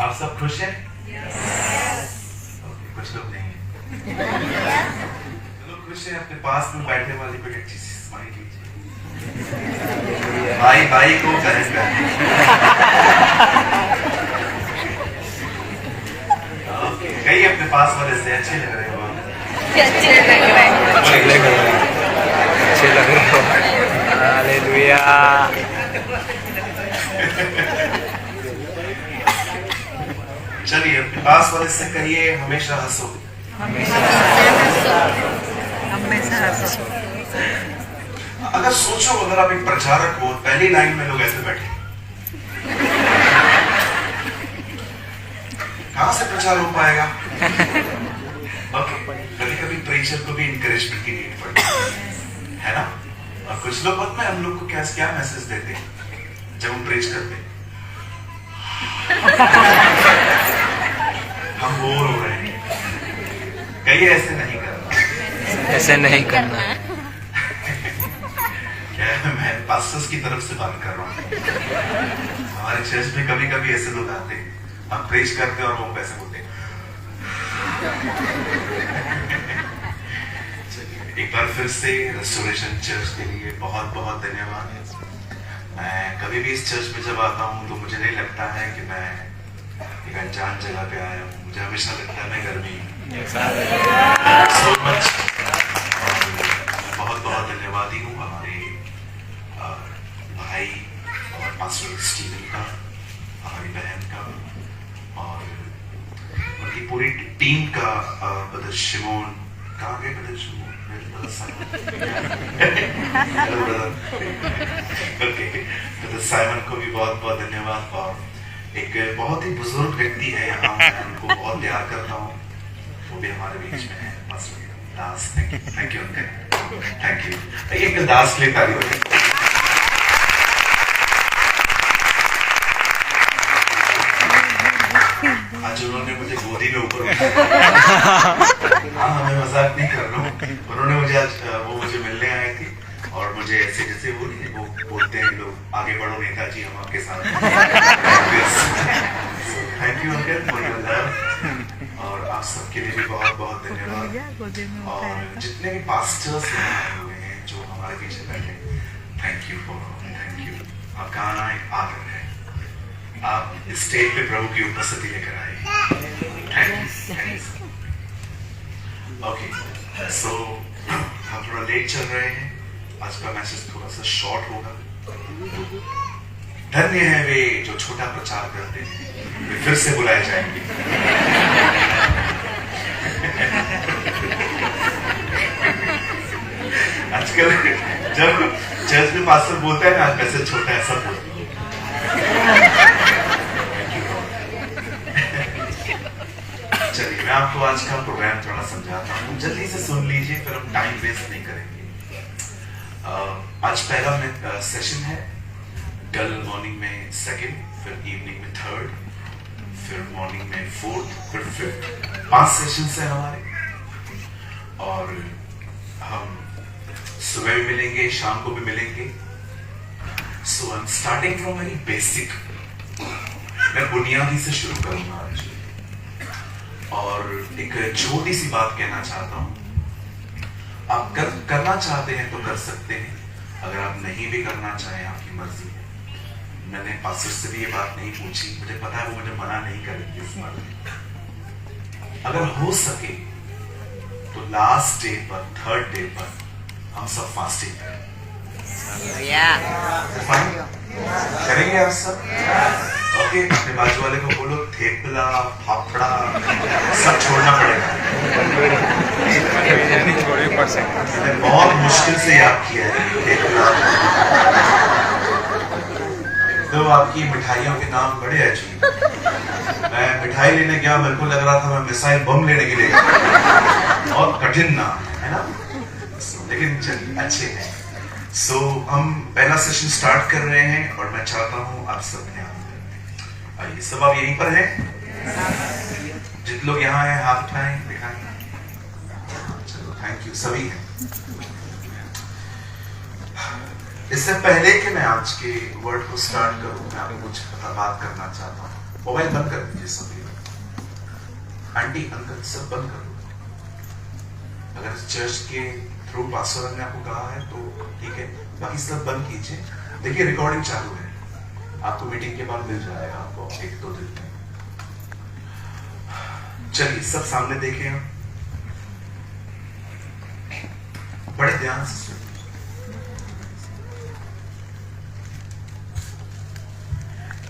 आप सब खुश हैं? Okay, कुछ लोग नहीं हैं। जो लोग खुश हैं अपने पास में बैठे वाले को एक अच्छी सी स्माइल कीजिए। भाई भाई को करें कहीं अपने पास वाले से अच्छे लग रहे हो आप। अच्छे लग रहे हो। हालेलुया। चलिए अपने पास वाले से कहिए हमेशा हंसो। अगर सोचो अगर आप एक प्रचारक हो, पहली लाइन में लोग ऐसे बैठे, कहां से प्रचार हो पाएगा? कभी कभी प्रेचर को भी इंकरेजमेंट की नीड पड़ती है ना? और कुछ लोग बहुत में हम लोग को क्या मैसेज देते हैं जब हम प्रेच करते हैं? हम बोर हो रहे हैं, कहीं ऐसे नहीं करना, ऐसे नहीं करना। क्या मैं पास्टर्स की तरफ से बात कर रहा हूँ। हमारे चर्च में कभी कभी ऐसे लोग आते हैं, हम प्रेच करते हैं और वो पैसे बोलते हैं। एक बार फिर से रेस्टोरेशन चर्च के लिए बहुत बहुत धन्यवाद। मैं कभी भी इस चर्च में जब आता हूँ तो मुझे नहीं लगता है कि मैं एक अनजान जगह पे आया हूँ, मुझे हमेशा लगता है मैं घर में हूँ। So much. बहुत बहुत धन्यवादी हूँ हमारे भाई और पास्टर स्टीवन का, हमारी बहन का और उनकी पूरी टीम का, ब्रदर शिमोन, कहाँ गए ब्रदर शिमोन? ब्रदर साइमन को भी बहुत बहुत धन्यवाद। और एक बहुत ही बुजुर्ग व्यक्ति है यहाँ, मैं उनको बहुत प्यार करता हूँ, वो भी हमारे बीच में है, Das. Thank you uncle, thank you. एक दास के लिए ताली बजाइए। आज उन्होंने मुझे गोदी में ऊपर हाँ, मैं मजाक नहीं कर रहा हूँ। उन्होंने मुझे आज वो मुझे मिलने आए थे और मुझे ऐसे जैसे वो बोलते हैं लोग, आगे बढ़ो नेताजी हम आपके साथ। Thank you uncle for your love. और आप सबके लिए भी बहुत बहुत धन्यवाद। और जितने भी पास्टर्स यहाँ आए हुए हैं जो हमारे पीछे बैठे, थैंक यू। आपका आना एक आदर है, आप इस स्टेज पे प्रभु की उपस्थिति लेकर आए। Thank you. ओके, सो हम थोड़ा लेट चल रहे हैं, आज का मैसेज थोड़ा सा शॉर्ट होगा। धन्य है वे जो छोटा प्रचार करते हैं, वे फिर से बुलाए जाएंगे। आजकल जब चर्च में पास्टर बोलता है ना आज मैसेज छोटा है, सब बोलते हैं। चलिए मैं आपको आज का प्रोग्राम थोड़ा समझाता हूँ, जल्दी से सुन लीजिए, फिर हम टाइम वेस्ट नहीं करेंगे। आज पहला सेशन है, कल मॉर्निंग में सेकंड, फिर इवनिंग में थर्ड, फिर मॉर्निंग में फोर्थ, फिर फिफ्थ। 5 सेशंस है हमारे और हम सुबह भी मिलेंगे, शाम को भी मिलेंगे। So I am starting from very basic. मैं बुनियादी से शुरू करूंगा आज और एक छोटी सी बात कहना चाहता हूं। आप करना चाहते हैं तो कर सकते हैं, अगर आप नहीं भी करना चाहें आपकी मर्जी है। मैंने पास्टर से भी ये बात नहीं पूछी, मुझे पता है वो मुझे मना नहीं करेंगे इस बात में। अगर हो सके तो लास्ट डे पर, थर्ड डे पर हम सब फास्टिंग करें। करेंगे आप सब? ओके, अपने बाजू वाले को बोलो थेपला फाफड़ा सब छोड़ना पड़ेगा। मैंने बहुत मुश्किल से याद किया है थेपला। तो आपकी मिठाइयों के नाम बड़े अजीब। मैं मिठाई लेने गया, मेरे को लग रहा था मैं मिसाइल बम लेने के लिए गया। बहुत कठिन नाम है ना, लेकिन चलिए अच्छे हैं। सो हम पहला सेशन स्टार्ट कर रहे हैं और मैं चाहता हूं आप सब ध्यान दें। आइए, सब आप यहीं पर हैं? जितने लोग यहाँ हैं हाथ उठाएं, दिखाएं। चलो थैंक यू, सभी हैं। इससे पहले कि मैं आज के वर्ड को स्टार्ट करूं, मैं आपको कुछ बात करना चाहता हूं। मोबाइल बंद कर दीजिए सभी। आंटी अंकल सब बंद कर दो। अगर चर्च के थ्रू पास्टर ने आपको कहा है तो ठीक है, बाकी सब बंद कीजिए। देखिए रिकॉर्डिंग चालू है, आपको मीटिंग के बाद मिल जाएगा आपको 1-2 दिन में। चलिए सब सामने देखें हम, बड़े ध्यान से सुनिए।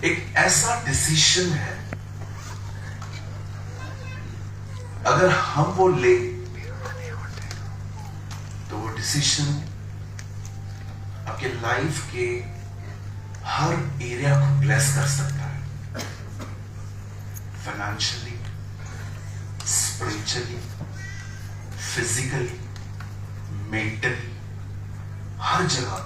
एक ऐसा डिसीजन है, अगर हम वो ले तो वो डिसीजन आपके लाइफ के हर एरिया को ब्लेस कर सकता है। फाइनेंशियली, स्पिरिचुअली, फिजिकली, मेंटली, हर जगह।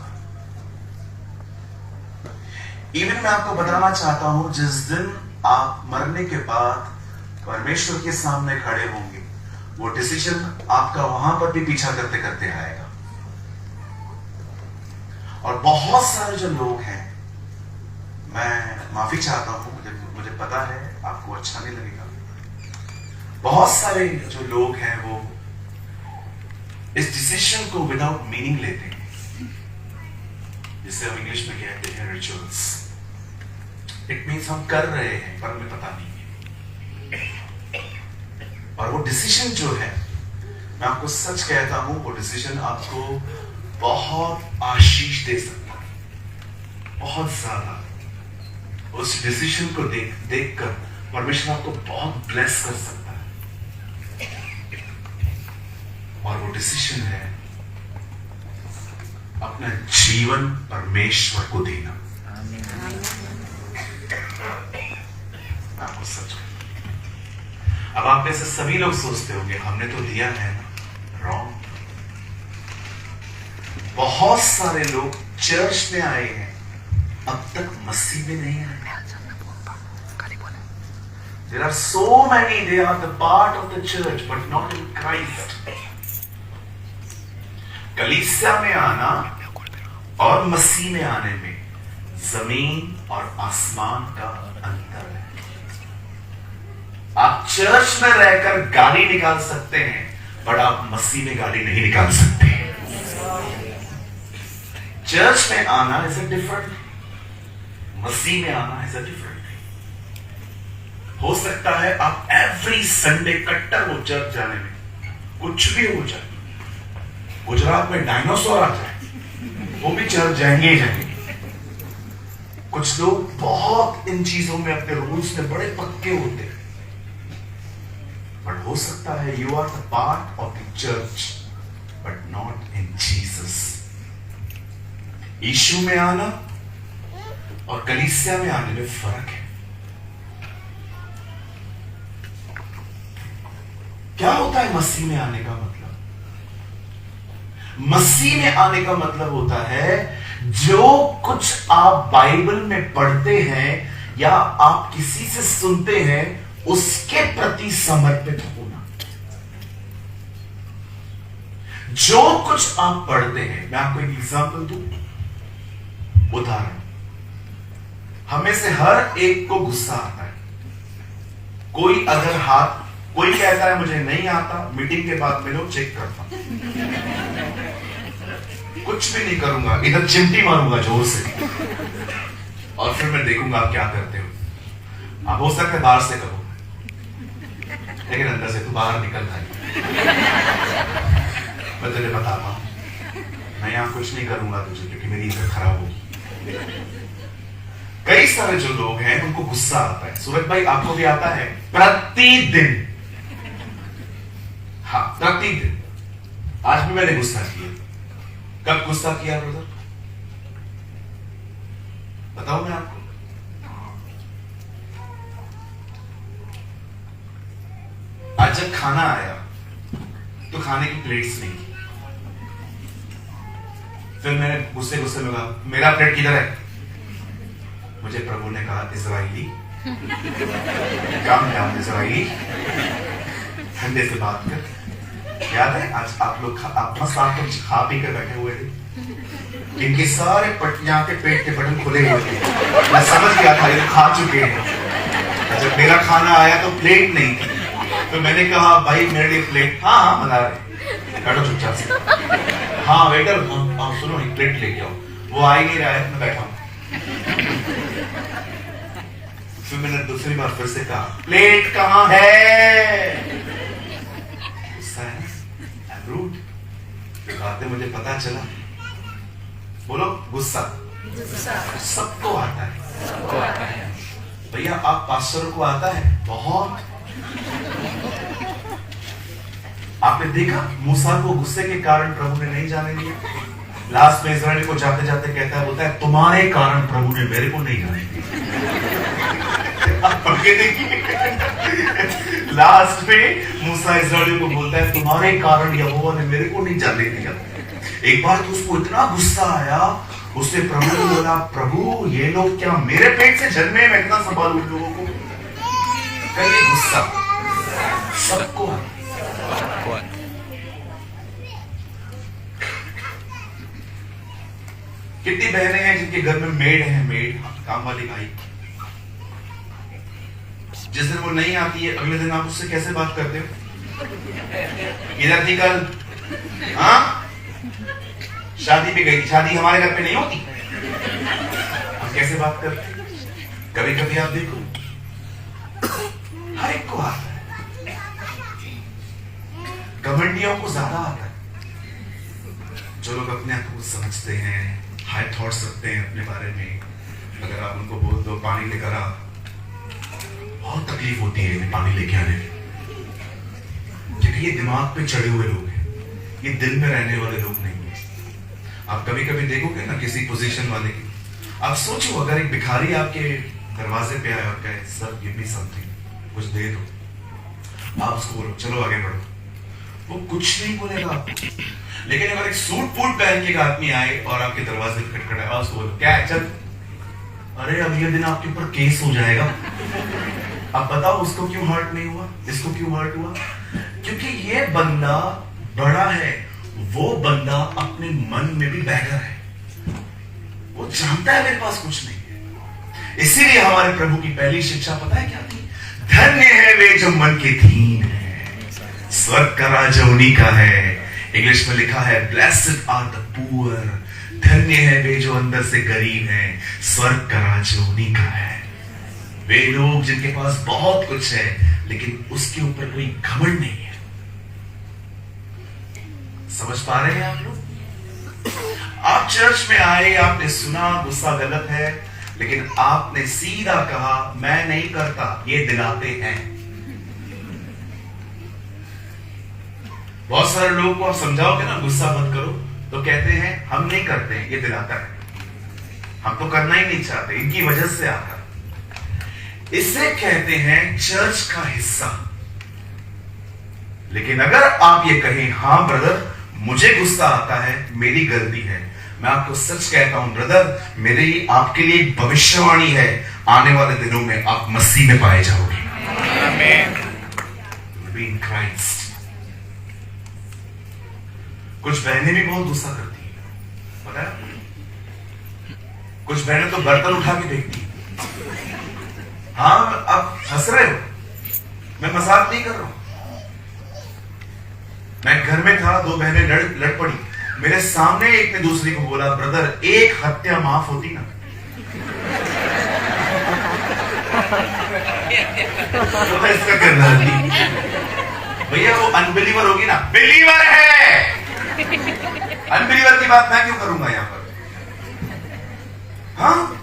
इवन मैं आपको बताना चाहता हूं, जिस दिन आप मरने के बाद परमेश्वर के सामने खड़े होंगे, वो डिसीजन आपका वहां पर भी पीछा करते करते आएगा। और बहुत सारे जो लोग हैं, मैं माफी चाहता हूं, मुझे पता है आपको अच्छा नहीं लगेगा। बहुत सारे जो लोग हैं वो इस डिसीजन को विदाउट मीनिंग लेते हैं, जिसे हम इंग्लिश में कहते हैं रिचुअल्स। इट मीन्स हम कर रहे हैं पर हमें पता नहीं है। और वो डिसीजन जो है, मैं आपको सच कहता हूं, वो डिसीजन आपको बहुत आशीष दे सकता है, बहुत ज्यादा। उस डिसीजन को देखकर परमेश्वर आपको बहुत ब्लेस कर सकता है। और वो डिसीजन है अपना जीवन परमेश्वर को देना। आपको सच कहूं, अब आप में से सभी लोग सोचते होंगे हमने तो दिया है ना। रॉन्ग। बहुत सारे लोग चर्च में आए हैं, अब तक मसीह में नहीं आए। There are so many, they are the part of the church but not in Christ. कलीसिया में आना और मसीह में आने में जमीन और आसमान का अंतर है। आप चर्च में रहकर गाड़ी निकाल सकते हैं, बट आप मसीह में गाड़ी नहीं निकाल सकते। चर्च में आना इज अ डिफरेंट, मसीह में आना इज अ डिफरेंट। हो सकता है आप एवरी संडे कट्टर हो चर्च जाने में, कुछ भी हो जाए। गुजरात में डायनासोर आ जाए, वो भी चर्च जाएंगे ही जाएंगे। कुछ लोग बहुत इन चीजों में, अपने रूल्स में बड़े पक्के होते हैं। बट हो सकता है you are the part of the church but not in Jesus. यीशु में आना और कलीसिया में आने में फर्क है। क्या होता है मसीह में आने का मतलब? मसीह में आने का मतलब होता है, जो कुछ आप बाइबल में पढ़ते हैं या आप किसी से सुनते हैं, उसके प्रति समर्पित होना। जो कुछ आप पढ़ते हैं, मैं आपको एक एग्जांपल दूं, उदाहरण। हमें से हर एक को गुस्सा आता है। कोई अगर कोई कहता है मुझे नहीं आता, मीटिंग के बाद मिलो, चेक करता हूं, कुछ भी नहीं करूंगा, इधर चिमटी मारूंगा जोर से, और फिर मैं देखूंगा आप क्या करते हो। आप हो सकता है बाहर से कहो, लेकिन अंदर से तू बाहर निकल भाई, मैं तुझे बताता हूं, मैं यहां कुछ नहीं करूंगा तुझे, क्योंकि मेरी इज्जत खराब होगी। कई सारे जो लोग हैं उनको गुस्सा आता है। सूरज भाई आपको भी आता है? प्रतिदिन। हाँ, प्रतिदिन। आज भी मैंने गुस्सा किया। कब गुस्सा किया ब्रदर? बताओ मैं आपको। आज जब खाना आया तो खाने की प्लेट्स नहीं थी। फिर मैंने गुस्से में कहा, मेरा प्लेट किधर है? मुझे प्रभु ने कहा, इजराइली, काम डाउन इजराइली, ठंडे से बात कर। याद है आज आप लोग खा पी कर बैठे हुए थे, इनके सारे यहाँ के पेट के बटन खुले हुए थे। मैं समझ गया था ये खा चुके हैं। मेरा खाना आया तो प्लेट नहीं थी, तो मैंने कहा भाई मेरे लिए प्लेट, हाँ हाँ मंगा रहे, बैठो चुपचाप से। हाँ वेटर, हाँ सुनो एक प्लेट लेके आओ। वो आ ही नहीं रहा है, मैं बैठा हूं। फिर मैंने दूसरी बार फिर से कहा प्लेट कहाँ है? गुस्सा है ना, रूड। बातें मुझे पता चला। बोलो गुस्सा सबको आता है, सबको आता है। भैया आप पास्टर को आता है बहुत। आपने देखा मूसा को गुस्से के कारण प्रभु ने नहीं जाने दिया। लास्ट में इस्राएल को जाते जाते कहता है, बोलता है तुम्हारे कारण प्रभु ने मेरे को नहीं जाने दिया। आप पढ़ के देखिए, लास्ट में मूसा इस्राएल को बोलता है तुम्हारे कारण यहोवा ने मेरे को नहीं जाने दिया। एक बार तो उसको इतना गुस्सा आया, उसने प्रभु को बोला प्रभु ये लोग क्या मेरे पेट से जन्मे, मैं इतना संभालूं उन लोगों को? कहिए गुस्सा सबको आता है। कितनी बहनें हैं जिनके घर में मेड है, मेड काम वाली भाई, जिस दिन वो नहीं आती है अगले दिन आप उससे कैसे बात करते हो? इधर थी कल, हाँ शादी पे गई थी, शादी हमारे घर पे नहीं होती, हम कैसे बात करते? कभी कभी आप देखो हर एक को आता है, घमंडियों को ज्यादा आता है। जो लोग अपने आप को समझते हैं, हाई थॉट्स रखते हैं अपने बारे में, अगर आप उनको बोल दो पानी लेकर आ, बहुत तकलीफ होती है इन्हें पानी लेके आने में, क्योंकि ये दिमाग पे चढ़े हुए लोग हैं, ये दिल में रहने वाले लोग नहीं है। आप कभी कभी देखोगे ना किसी पोजीशन वाले की, आप सोचो अगर एक भिखारी आपके दरवाजे पे आया और कहे सर गिव मी समथिंग, कुछ दे दो, आप उसको बोलो चलो आगे बढ़ो, वो कुछ नहीं बोलेगा आपको। लेकिन अगर एक सूट बूट पहन के एक आदमी आए और आपके दरवाजे पे खटखटाए, उसको बोलो क्या है, चल, अरे अब ये दिन आपके ऊपर केस हो जाएगा। अब बताओ उसको क्यों हर्ट नहीं हुआ, इसको क्यों हर्ट हुआ? क्योंकि ये बंदा बड़ा है, वो बंदा अपने मन में भी बैठा है, वो जानता है मेरे पास कुछ नहीं है। इसीलिए हमारे प्रभु की पहली शिक्षा पता है क्या थी? धन्य है वे जो मन के दीन है, स्वर्ग का राज उन्हीं का है। इंग्लिश में लिखा है ब्लेस्ड आर द पुअर, धन्य है वे जो अंदर से गरीब हैं, स्वर्ग का राज उन्हीं का है। वे लोग जिनके पास बहुत कुछ है लेकिन उसके ऊपर कोई घमंड नहीं है। समझ पा रहे हैं आप लोग? आप चर्च में आए, आपने सुना गुस्सा गलत है, लेकिन आपने सीधा कहा मैं नहीं करता, ये दिलाते हैं। बहुत सारे लोगों को आप समझाओगे ना गुस्सा मत करो, तो कहते हैं हम नहीं करते हैं, ये दिलाता है, हम तो करना ही नहीं चाहते, इनकी वजह से आता। इसे कहते हैं चर्च का हिस्सा। लेकिन अगर आप ये कहें हाँ ब्रदर मुझे गुस्सा आता है, मेरी गलती है, मैं आपको सच कहता हूं ब्रदर, मेरी आपके लिए एक भविष्यवाणी है, आने वाले दिनों में आप मसीह में पाए जाओगे। आमीन। In Christ. कुछ बहनें भी बहुत गुस्सा करती हैं, पता है? कुछ बहनें तो बर्तन उठा के देखती हैं। हाँ आप हंस रहे हो, मैं मजाक नहीं कर रहा हूं। मैं घर में था, दो बहनें लड़ पड़ी, मेरे सामने एक ने दूसरी को बोला ब्रदर एक हत्या माफ होती ना। तो इसका करना भैया वो अनबिलीवर होगी ना, बिलीवर है। अनबिलीवर की बात मैं क्यों करूंगा यहां पर? हाँ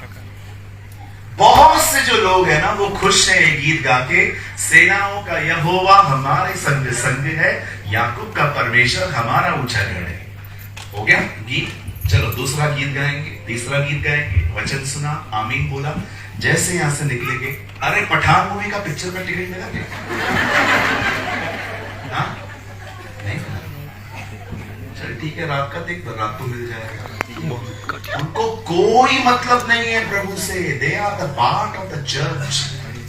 बहुत से जो लोग हैं ना वो खुश हैं ये गीत गा के, सेनाओं का यहोवा हमारे संग संग है, याकूब का परमेश्वर हमारा ऊंचा गढ़ है। हो गया गीत, चलो दूसरा गीत गाएंगे, तीसरा गीत गाएंगे, वचन सुना, आमीन बोला, जैसे यहां से निकलेंगे, अरे पठान मूवी का पिक्चर का टिकट मिला क्या? हाँ नहीं मिला, चल ठीक है रात का देख, रात को मिल जाएगा। उनको कोई मतलब नहीं है प्रभु से, they are the part of the church.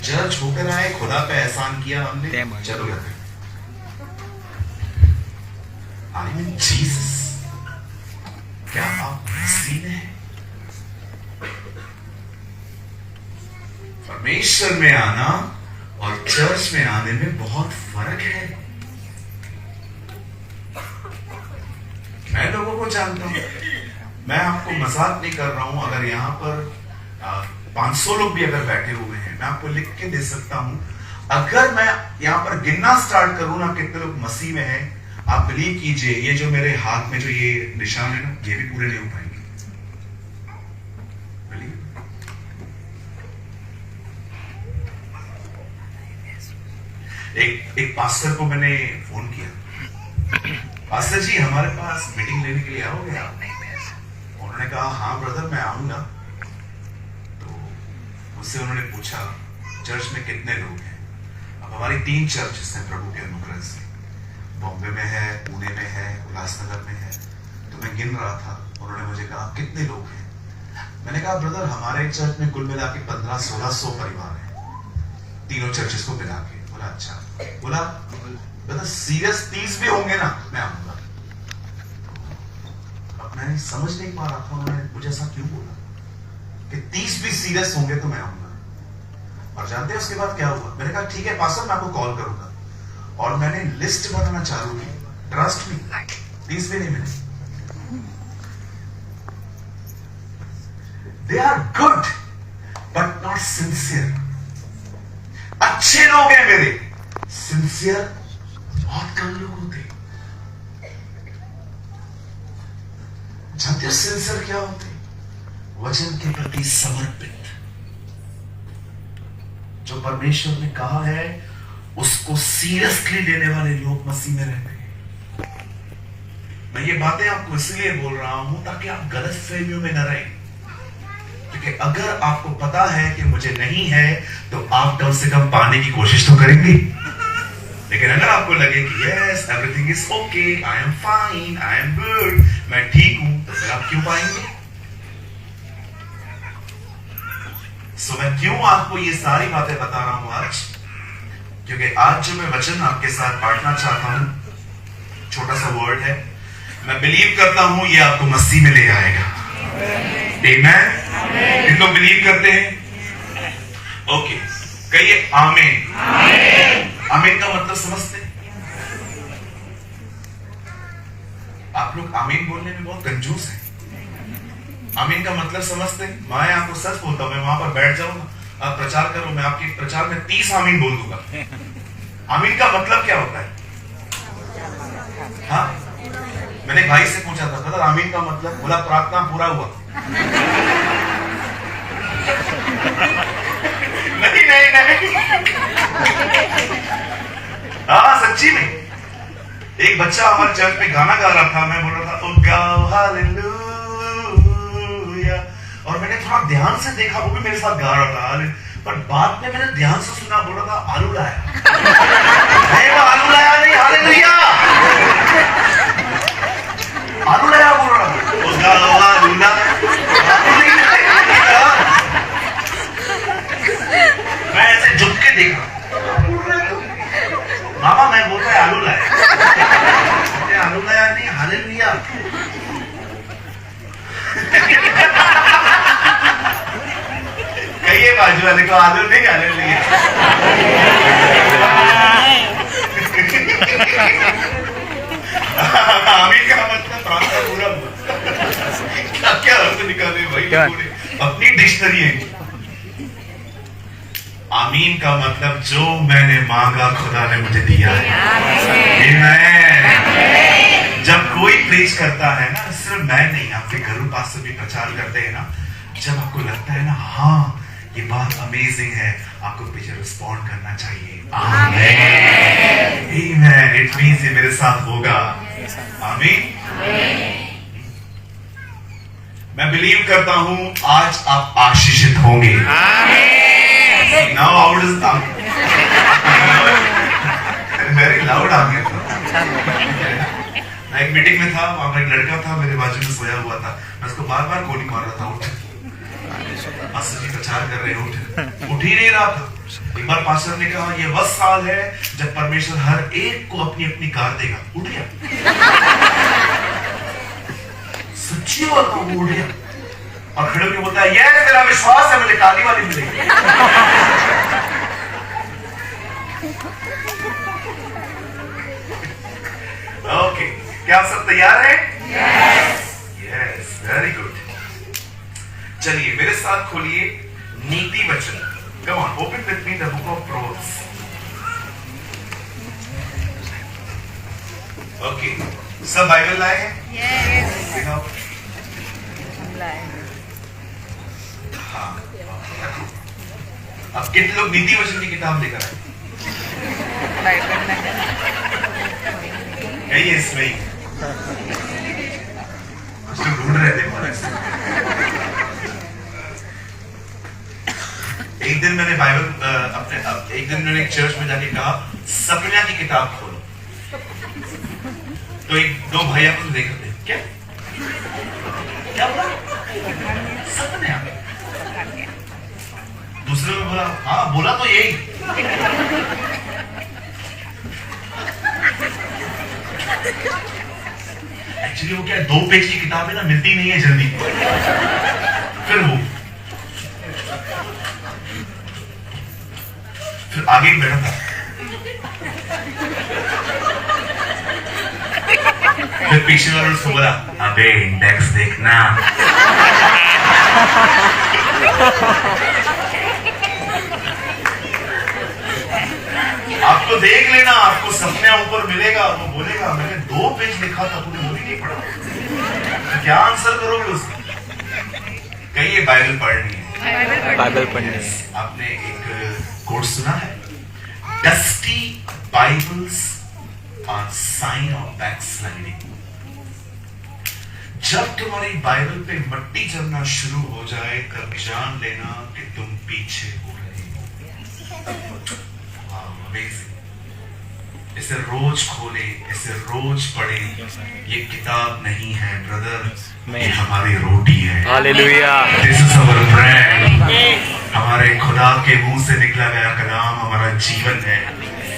Church होकर आए, खुदा पे एहसान किया हमने, चलो घर पे। आई मीन जीसस, क्या आप मसीह हैं? परमेश्वर में आना और चर्च में आने में बहुत फर्क है। मैं लोगों को जानता हूं, मैं आपको मजाक नहीं कर रहा हूं। अगर यहां पर 500 लोग भी अगर बैठे हुए हैं, मैं आपको लिख के दे सकता हूं। अगर मैं यहां पर गिनना स्टार्ट करूं ना कितने लोग मसीह में हैं, आप बिलीव कीजिए ये जो मेरे हाथ में जो ये निशान है ना, ये भी पूरे नहीं हो पाएंगे। एक पास्टर को मैंने फोन किया, पास्टर जी हमारे पास मीटिंग लेने के लिए आओगे आप? उन्होंने कहा हाँ ब्रदर मैं आऊंगा। तो मुझसे उन्होंने पूछा चर्च में कितने लोग हैं। अब हमारी 3 चर्चेस हैं प्रभु के अनुग्रह से, बॉम्बे में है, पुणे में है, उल्लासनगर में है। तो मैं गिन रहा था, उन्होंने मुझे कहा कितने लोग हैं। मैंने कहा ब्रदर हमारे चर्च में कुल मिला के 1500-1600 परिवार है, तीनों चर्चेस को मिला के। बोला अच्छा, बोला ब्रदर सीरियस 30 भी होंगे ना मैं आऊंगा। अब मैं समझ नहीं पा रहा था उन्होंने मुझे ऐसा क्यों बोला कि 30 भी सीरियस होंगे तो मैं आऊंगा। और जानते हैं उसके बाद क्या हुआ? मैंने कहा ठीक है पास्टर मैं आपको कॉल करूंगा, और मैंने लिस्ट बनाना चालू की। ट्रस्ट मी 30 भी नहीं मिले। They are good but not sincere. अच्छे लोग हैं मेरे, सिंसियर बहुत कम लोग होते। जानते हो सिंसियर क्या होते? वचन के प्रति समर्पित। जो परमेश्वर ने कहा है उसको सीरियसली लेने वाले लोग मसीह में रहते हैं। मैं ये बातें आपको इसलिए बोल रहा हूं ताकि आप गलत फहमियों में न रहें। क्योंकि अगर आपको पता है कि मुझे नहीं है तो आप कम से कम पाने की कोशिश तो करेंगे। लेकिन अगर आपको लगे कि yes everything is okay, I am fine, I am good, मैं ठीक हूं, तो फिर आप क्यों पाएंगे? सो मैं क्यों आपको ये सारी बातें बता रहा हूं आज? क्योंकि आज जो मैं वचन आपके साथ बांटना चाहता हूं, छोटा सा वर्ड है, मैं बिलीव करता हूं ये आपको मसीह में ले आएगा। आमेन। कितने लोग बिलीव करते हैं? ओके, कहिए आमीन। आमीन का मतलब समझते हैं? आप लोग आमीन बोलने में बहुत कंजूस हैं। आमीन का मतलब समझते हैं? मैं आपको सच बोलता हूं, मैं वहां पर बैठ जाऊंगा, आप प्रचार करो, मैं आपके प्रचार में 30 आमीन बोल दूंगा। आमीन का मतलब क्या होता है? हाँ, मैंने भाई से पूछा था ब्रदर आमीन का मतलब, बोला प्रार्थना पूरा हुआ। नहीं नहीं नहीं, हाँ सच्ची में। एक बच्चा हमारे चर्च में गाना गा रहा था, मैं बोल रहा था ओ गाओ हालेलुया, और मैंने थोड़ा ध्यान से देखा, वो भी मेरे साथ गा रहा था। पर बाद में मैंने ध्यान से सुना, बोल रहा था आलू लाया। नहीं वो आलू लाया नहीं, हालेलुया आलू लाया बोल रहा था। ओ गाओ हालेलुया, मैं ऐसे झुक के देखा, मामा मैं बोल रहा है आलू लाया। आलू लाया नहीं, हालेलुया। कहिए बाजू वाले को आलू नहीं, हालेलुया। आमीन का मतलब प्रार्थना पूरा हुआ। क्या अर्थ निकाले भाई, अपनी डिक्शनरी है। आमीन का मतलब जो मैंने मांगा खुदा ने मुझे दिया है। जब कोई प्रेज करता है ना, सिर्फ मैं नहीं, आपके घरों पास से भी प्रचार करते हैं ना, जब आपको लगता है ना हाँ ये बात अमेजिंग है, आपको पीछे रिस्पॉन्ड करना चाहिए। आमीन। इट मींस ये मेरे साथ होगा। आमीन। मैं बिलीव करता हूं आज आप आशीषित होंगे। Now how does that? Very loud आ गया। मैं एक मीटिंग में था, वहां पर एक लड़का था मेरे बाजू में सोया हुआ था, मैं उसको बार बार गोली मार रहा था, उठ पास्टर जी प्रचार कर रहे हैं, उठ ही नहीं रहा था। एक बार पास्टर ने कहा ये वह साल है जब परमेश्वर हर एक को अपनी अपनी कार देगा। उठ गया, सच्ची बात, वो उठ गया और खड़े होकर बोलता है ये मेरा विश्वास है मुझे काली वाली मिलेगी। ओके, क्या आप सब तैयार हैं? Yes, very good. चलिए मेरे साथ खोलिए नीति वचन। Come on, open with me the book of Proverbs. Okay, सब बाइबल लाए हैं? दिखाओ। हाँ, अब कितने लोग नीति वचन की किताब लेकर आए? यही है इसमें ही। कुछ लोग ढूंढ रहे थे हमारे से। एक दिन मैंने एक दिन मैंने एक चर्च में जाके कहा सपना की किताब खोलो। तो दो भाई आपको देख रहे थे, क्या बोला? सपना। दूसरे में बोला, हाँ बोला तो यही। एक्चुअली वो क्या है, 2 पेज की किताब है ना, मिलती नहीं है जल्दी। फिर आगे ही बैठा था। फिर पीछे वाले उसको बोला, अबे इंडेक्स देखना। आपको देख लेना, आपको सपने ऊपर मिलेगा। वो बोलेगा मैंने 2 पेज लिखा था, तूने वो भी नहीं पढ़ा। तो क्या आंसर करोगे उसका? कहिए बाइबल पढ़नी है। बाइबल पढ़नी है। आपने एक कोट सुना है, dusty Bibles are sign of backsliding. जब तुम्हारी बाइबल पे मट्टी जमना शुरू हो जाए, तब जान लेना कि तुम पीछे हो रहे हो। इसे रोज खोले, इसे रोज पढ़े। ये किताब नहीं है ब्रदर, ये हमारी रोटी है। Hallelujah. This is our bread. हमारे खुदा के मुंह से निकला गया कलाम हमारा जीवन है।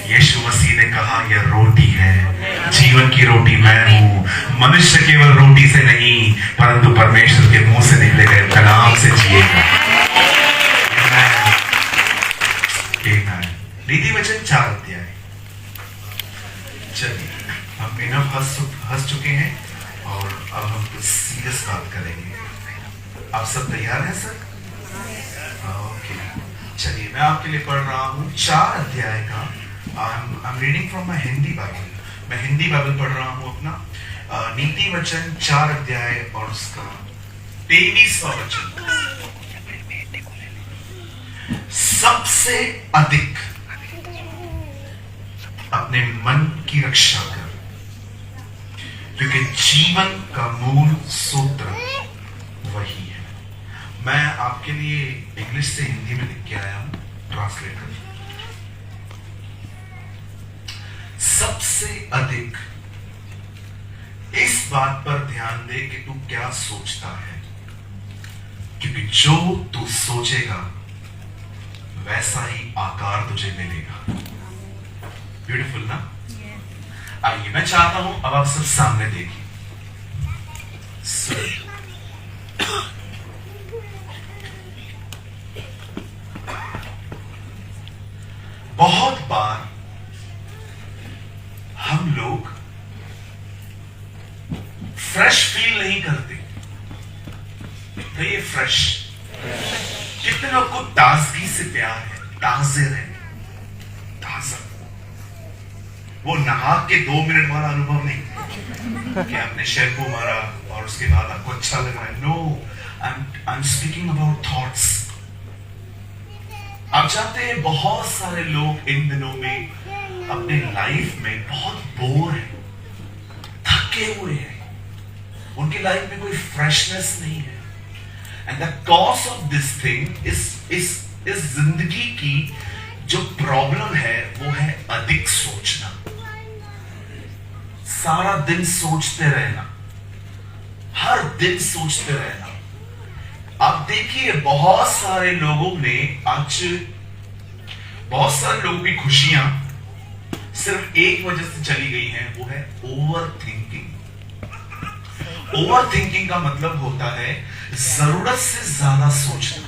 यीशु मसीह ने कहा यह रोटी है, जीवन की रोटी मैं हूँ। मनुष्य केवल रोटी से नहीं, परंतु परमेश्वर के मुंह से निकले गए कलाम से जिएगा। नीति वचन 4 अध्याय। चलिए, हम इनफ हंस चुके हैं और अब हम कुछ सीरियस बात करेंगे। आप सब तैयार हैं सर? ओके, चलिए मैं आपके लिए पढ़ रहा हूँ 4 अध्याय का। I am reading from my Hindi Bible. मैं हिंदी बाइबल पढ़ रहा हूँ अपना। नीति वचन 4 अध्याय और उसका 23वां वचन। सबसे अधिक अपने मन की रक्षा कर, क्योंकि जीवन का मूल सूत्र वही है। मैं आपके लिए इंग्लिश से हिंदी में लिख के आया हूं, ट्रांसलेट कर। सबसे अधिक इस बात पर ध्यान दे कि तू क्या सोचता है, क्योंकि जो तू सोचेगा वैसा ही आकार तुझे मिलेगा। ब्यूटीफुल ना? आइए, मैं चाहता हूं अब आप सब सामने देखिए। बहुत बार हम लोग फ्रेश फील नहीं करते। तो ये फ्रेश, कितने लोग को ताजगी से प्यार है, ताजे रहने, ताजा। वो नहा के 2 मिनट वाला अनुभव नहीं कि आपने शैम्पू मारा और उसके बाद आपको अच्छा लग रहा है। No, I am speaking about thoughts. आप जानते हैं बहुत सारे लोग इन दिनों में अपने लाइफ में बहुत बोर हैं, थके हुए हैं, उनकी लाइफ में कोई फ्रेशनेस नहीं है। And the cause of this thing इस जिंदगी की जो प्रॉब्लम है वो है अधिक सोचना। सारा दिन सोचते रहना, हर दिन सोचते रहना। आप देखिए बहुत सारे लोगों ने आज, बहुत सारे लोगों की खुशियां सिर्फ एक वजह से चली गई हैं, वो है ओवर थिंकिंग। ओवर थिंकिंग का मतलब होता है जरूरत से ज्यादा सोचना।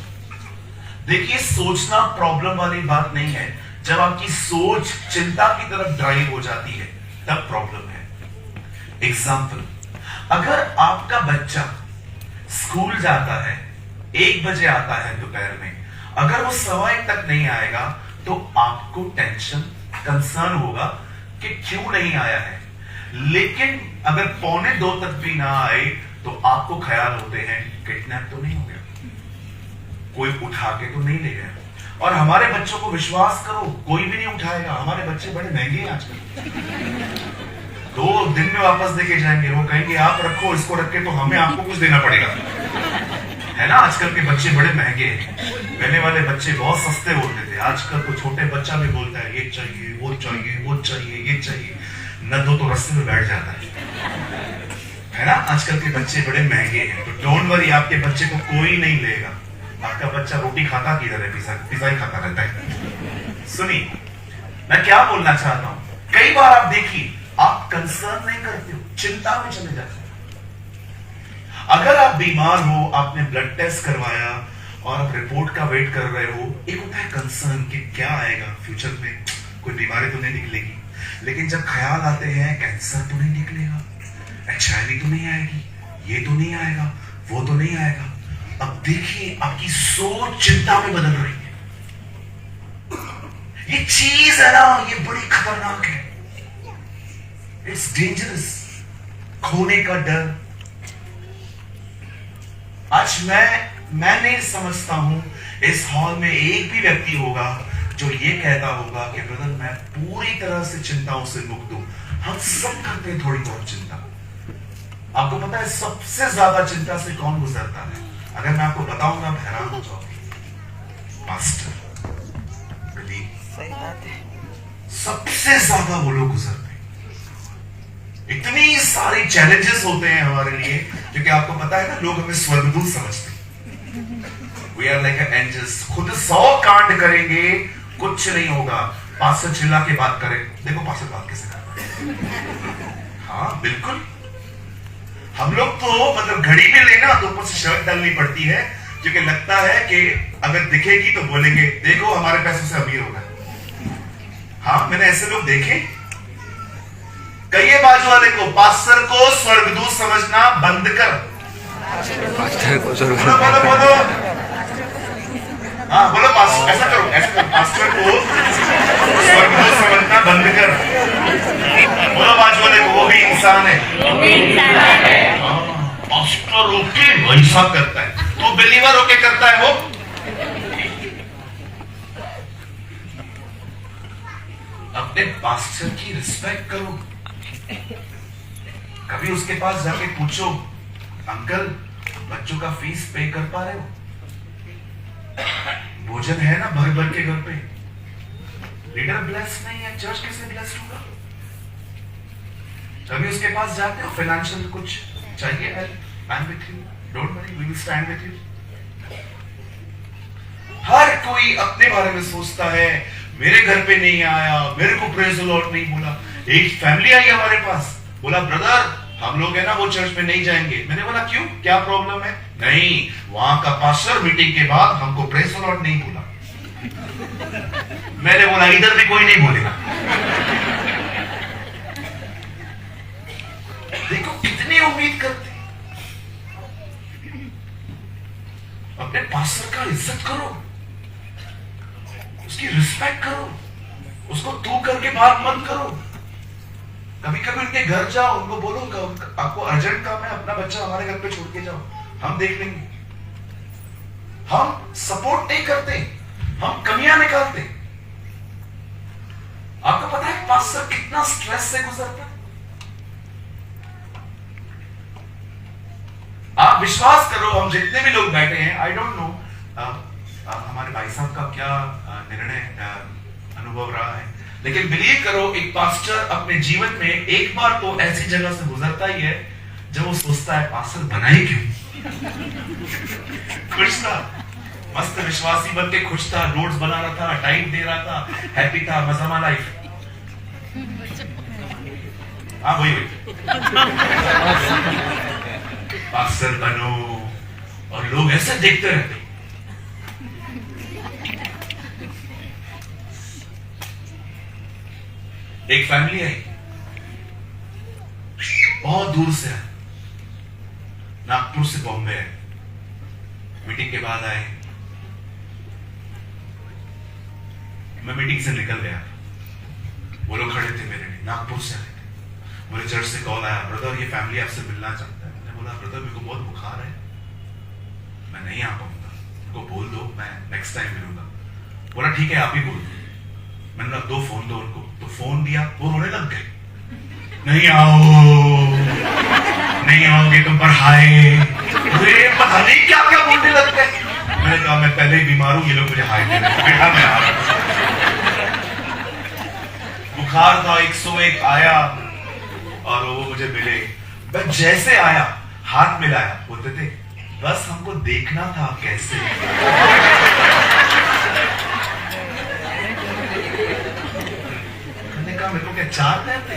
देखिए, सोचना प्रॉब्लम वाली बात नहीं है। जब आपकी सोच चिंता की तरफ ड्राइव हो जाती है, तब प्रॉब्लम है। एग्जाम्पल, अगर आपका बच्चा स्कूल जाता है, 1 बजे आता है दोपहर में, अगर वो 1:15 तक नहीं आएगा तो आपको टेंशन, कंसर्न होगा कि क्यों नहीं आया है। लेकिन अगर 1:45 तक भी ना आए तो आपको ख्याल होते हैं किडनैप तो नहीं हो गया, कोई उठा के तो नहीं ले गया। और हमारे बच्चों को विश्वास करो, कोई भी नहीं उठाएगा। हमारे बच्चे बड़े महंगे हैं आजकल, 2 दिन में वापस देके जाएंगे। वो कहेंगे आप रखो, इसको रख के तो हमें आपको कुछ देना पड़ेगा, है ना। आजकल के बच्चे बड़े महंगे हैं। पहले वाले बच्चे बहुत सस्ते बोलते थे, आजकल तो छोटे बच्चा भी बोलता है ये चाहिए, वो चाहिए, वो चाहिए, ये चाहिए, न दो तो रस्ते में बैठ जाता है ना। आजकल के बच्चे बड़े महंगे हैं। तो डोंट वरी, आपके बच्चे को कोई नहीं लेगा। आपका बच्चा रोटी खाता किधर है? पिज़्ज़ा ही खाता रहता है। सुनिए, मैं क्या बोलना चाहता हूं, कई बार आप देखिए, आप कंसर्न नहीं करते हो, चिंता में चले जाते हो। अगर आप बीमार हो, आपने ब्लड टेस्ट करवाया और आप रिपोर्ट का वेट कर रहे हो, एक होता है कंसर्न कि क्या आएगा फ्यूचर में, कोई बीमारी तो नहीं निकलेगी। लेकिन जब ख्याल आते हैं कैंसर तो नहीं निकलेगा, HIV तो नहीं आएगी, ये तो नहीं आएगा, वो तो नहीं आएगा, अब देखिए आपकी सोच चिंता में बदल रही है। ये चीज है ना, ये बड़ी खतरनाक है। It's dangerous. खोने का डर। आज मैं नहीं समझता हूं इस हॉल में एक भी व्यक्ति होगा जो ये कहता होगा कि ब्रदर मैं पूरी तरह से चिंताओं से मुक्त हूं। हम सब करते हैं थोड़ी बहुत चिंता। आपको पता है सबसे ज्यादा चिंता से कौन गुजरता है? अगर मैं आपको बताऊंगा आप हैरान हो जाओगे। पास्टर। सही बात है। सबसे ज्यादा वो लोग गुजरते हैं। इतनी सारी चैलेंजेस होते हैं हमारे लिए, क्योंकि आपको पता है ना, लोग हमें स्वर्गदूत समझते हैं। We are like angels। खुद 100 कांड करेंगे, कुछ नहीं होगा। पास्टर चिल्ला के बात करें, देखो पास्टर बात कैसे करता है। हाँ बिल्कुल। हम लोग तो मतलब घड़ी में लेना तो ऊपर से शर्ट डालनी पड़ती है, क्योंकि लगता है कि अगर दिखेगी तो बोलेंगे देखो हमारे पैसों से अमीर होगा। हाँ मैंने ऐसे लोग देखे। कहिए बाजू वाले को, पास्टर को स्वर्गदूत समझना बंद कर। पास्टर को जरूर बोलो बोलो। हाँ बोलो पास्टर, ऐसा करो, पास्टर को स्वर्गदूत समझना बंद कर। बोलो बाजू वाले को, वो भी इंसान है। पास्टर होके वैसा करता है, तो बिलीवर होके करता है वो। अपने पास्टर की रिस्पेक्ट करो। कभी उसके पास जाके पूछो, अंकल बच्चों का फीस पे कर पा रहे हो? भोजन है ना भर भर के घर पे? लीडर ब्लेस नहीं है, चर्च कैसे ब्लेस्ड होगा? कभी उसके पास जाते हो, फाइनेंशियल कुछ चाहिए, help, I am with you, don't worry, we will stand with you. हर कोई अपने बारे में सोचता है, मेरे घर पे नहीं आया, मेरे को प्रेज द लॉर्ड नहीं बोला। एक फैमिली आई हमारे पास, बोला ब्रदर हम लोग है ना वो चर्च में नहीं जाएंगे। मैंने बोला क्यों, क्या प्रॉब्लम है? नहीं, वहां का पास्टर मीटिंग के बाद हमको प्रेज द लॉर्ड नहीं बोला। मैंने बोला इधर भी कोई नहीं बोलेगा। देखो कितनी उम्मीद करते। अपने पास्टर का इज्जत करो, उसकी रिस्पेक्ट करो, उसको तू करके बात मत करो। कभी कभी उनके घर जाओ, उनको बोलो आपको अर्जेंट काम है, अपना बच्चा हमारे घर पे छोड़ के जाओ, हम देख लेंगे। हम सपोर्ट नहीं करते, हम कमियां निकालते। आपको पता है पास्टर कितना स्ट्रेस से गुजरता है? आप विश्वास करो, हम जितने भी लोग बैठे हैं, आई डोंट नो हमारे भाई साहब का क्या निर्णय अनुभव रहा है, लेकिन बिलीव करो एक पास्टर अपने जीवन में एक बार तो ऐसी जगह से गुजरता ही है जब वो सोचता है पास्टर बना ही क्यों। खुश था, मस्त विश्वासी बन के खुश था, नोट्स बना रहा था, टाइम दे रहा था, हैप्पी था, मजा लाइफ। हाँ वही पास्टर बनो, और लोग ऐसे देखते रहते। एक फैमिली आई, बहुत दूर से है, नागपुर से बॉम्बे है। मीटिंग के बाद आए, मैं मीटिंग से निकल गया, वो लोग खड़े थे मेरे लिए, नागपुर से आए थे। मुझे चर्च से कॉल आया, ब्रदर ये फैमिली आपसे मिलना चाहता है। मैंने बोला ब्रदर मेरे को बहुत बुखार है, मैं नहीं आ पाऊंगा, उनको बोल दो मैं नेक्स्ट टाइम मिलूंगा। बोला ठीक है आप ही बोल दो। मैंने कहा 2 फोन दो उनको, तो फोन दिया, वो रोने लग गए, नहीं आओगे तुम पर, हाय पता नहीं क्या क्या बोलने लग गए। मैंने कहा मैं पहले ही बीमार हूं, ये लोग मुझे हाय दे रहे हैं, बेटा मैं आ रहा हूं। बुखार था 101 आया और वो मुझे मिले, मैं जैसे आया हाथ मिलाया, बोलते थे बस हमको देखना था कैसे। मैंने कहा मेरे को क्या चाहते थे,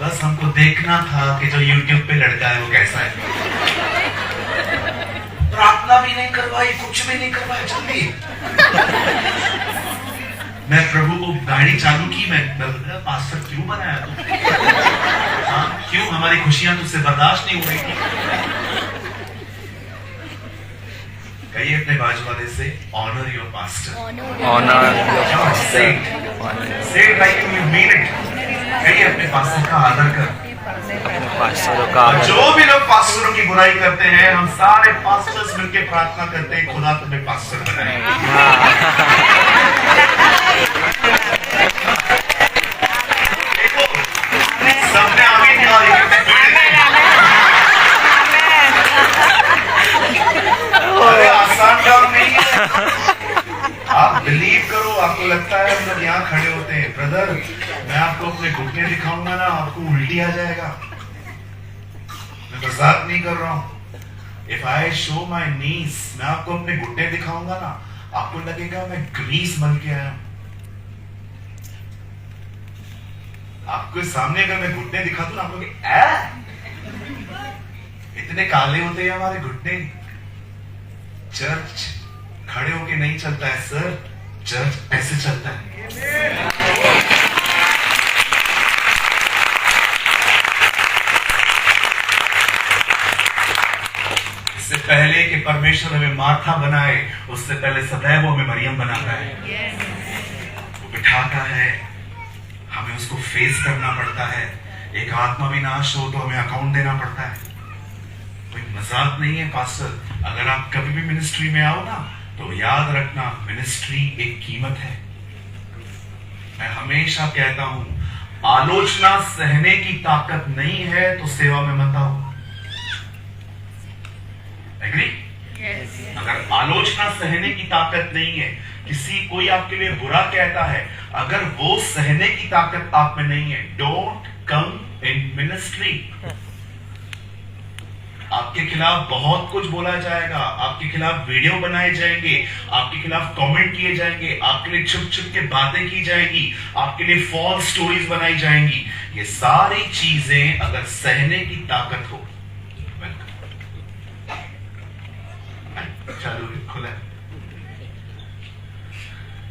बस हमको देखना था कि जो YouTube पे लड़का है वो कैसा है। प्रार्थना भी नहीं करवाई, कुछ भी नहीं करवाया, जल्दी मैं प्रभु को गाड़ी चालू की, मैं पास्टर क्यों बनाया तू? हाँ, क्यों हमारी खुशियां तुझसे बर्दाश्त नहीं हो रही थी? कहिए अपने बाजू वाले से, ऑनर योर पास्टर, ऑनर से it like you mean it. कहिए अपने पास्टर का आदर कर। पास्टरों का जो भी लोग पास्टरों की बुराई करते हैं, हम सारे पास्टर्स मिलकर प्रार्थना करते हैं, खुदा तुम्हें पास्टर बनाए। देखो सबने आमीन कहा, अरे आसान काम नहीं है। आप बिलीव करो, आपको लगता है हम लोग यहाँ खड़े होते हैं, ब्रदर मैं आपको अपने घुटने दिखाऊंगा ना, आपको उल्टी आ जाएगा। मैं मजाक नहीं कर रहा हूं। इफ आई शो माई नीज, मैं आपको अपने घुटने दिखाऊंगा ना, आपको लगेगा मैं ग्रीस मल के आया हूं। आपके सामने अगर मैं घुटने दिखा दूं ना, आप लोग इतने काले होते हैं हमारे घुटने। चर्च खड़े होके नहीं चलता है सर, चर्च ऐसे चलता है। इससे पहले कि परमेश्वर हमें मार्था बनाए, उससे पहले सदैव वो हमें मरियम बनाता है। वो बिठाता है, हमें उसको फेस करना पड़ता है। एक आत्मा विनाश हो तो हमें अकाउंट देना पड़ता है। कोई मजाक नहीं है पास्टर। अगर आप कभी भी मिनिस्ट्री में आओ ना, तो याद रखना मिनिस्ट्री एक कीमत है। मैं हमेशा कहता हूं, आलोचना सहने की ताकत नहीं है तो सेवा में मत आओ। एग्री? अगर आलोचना सहने की ताकत नहीं है, कोई आपके लिए बुरा कहता है, अगर वो सहने की ताकत आप में नहीं है, डोंट कम इन मिनिस्ट्री। आपके खिलाफ बहुत कुछ बोला जाएगा, आपके खिलाफ वीडियो बनाए जाएंगे, आपके खिलाफ कमेंट किए जाएंगे, आपके लिए छुप छुप के बातें की जाएगी, आपके लिए फॉल्स स्टोरीज बनाई जाएंगी। ये सारी चीजें अगर सहने की ताकत हो, चालू खुला।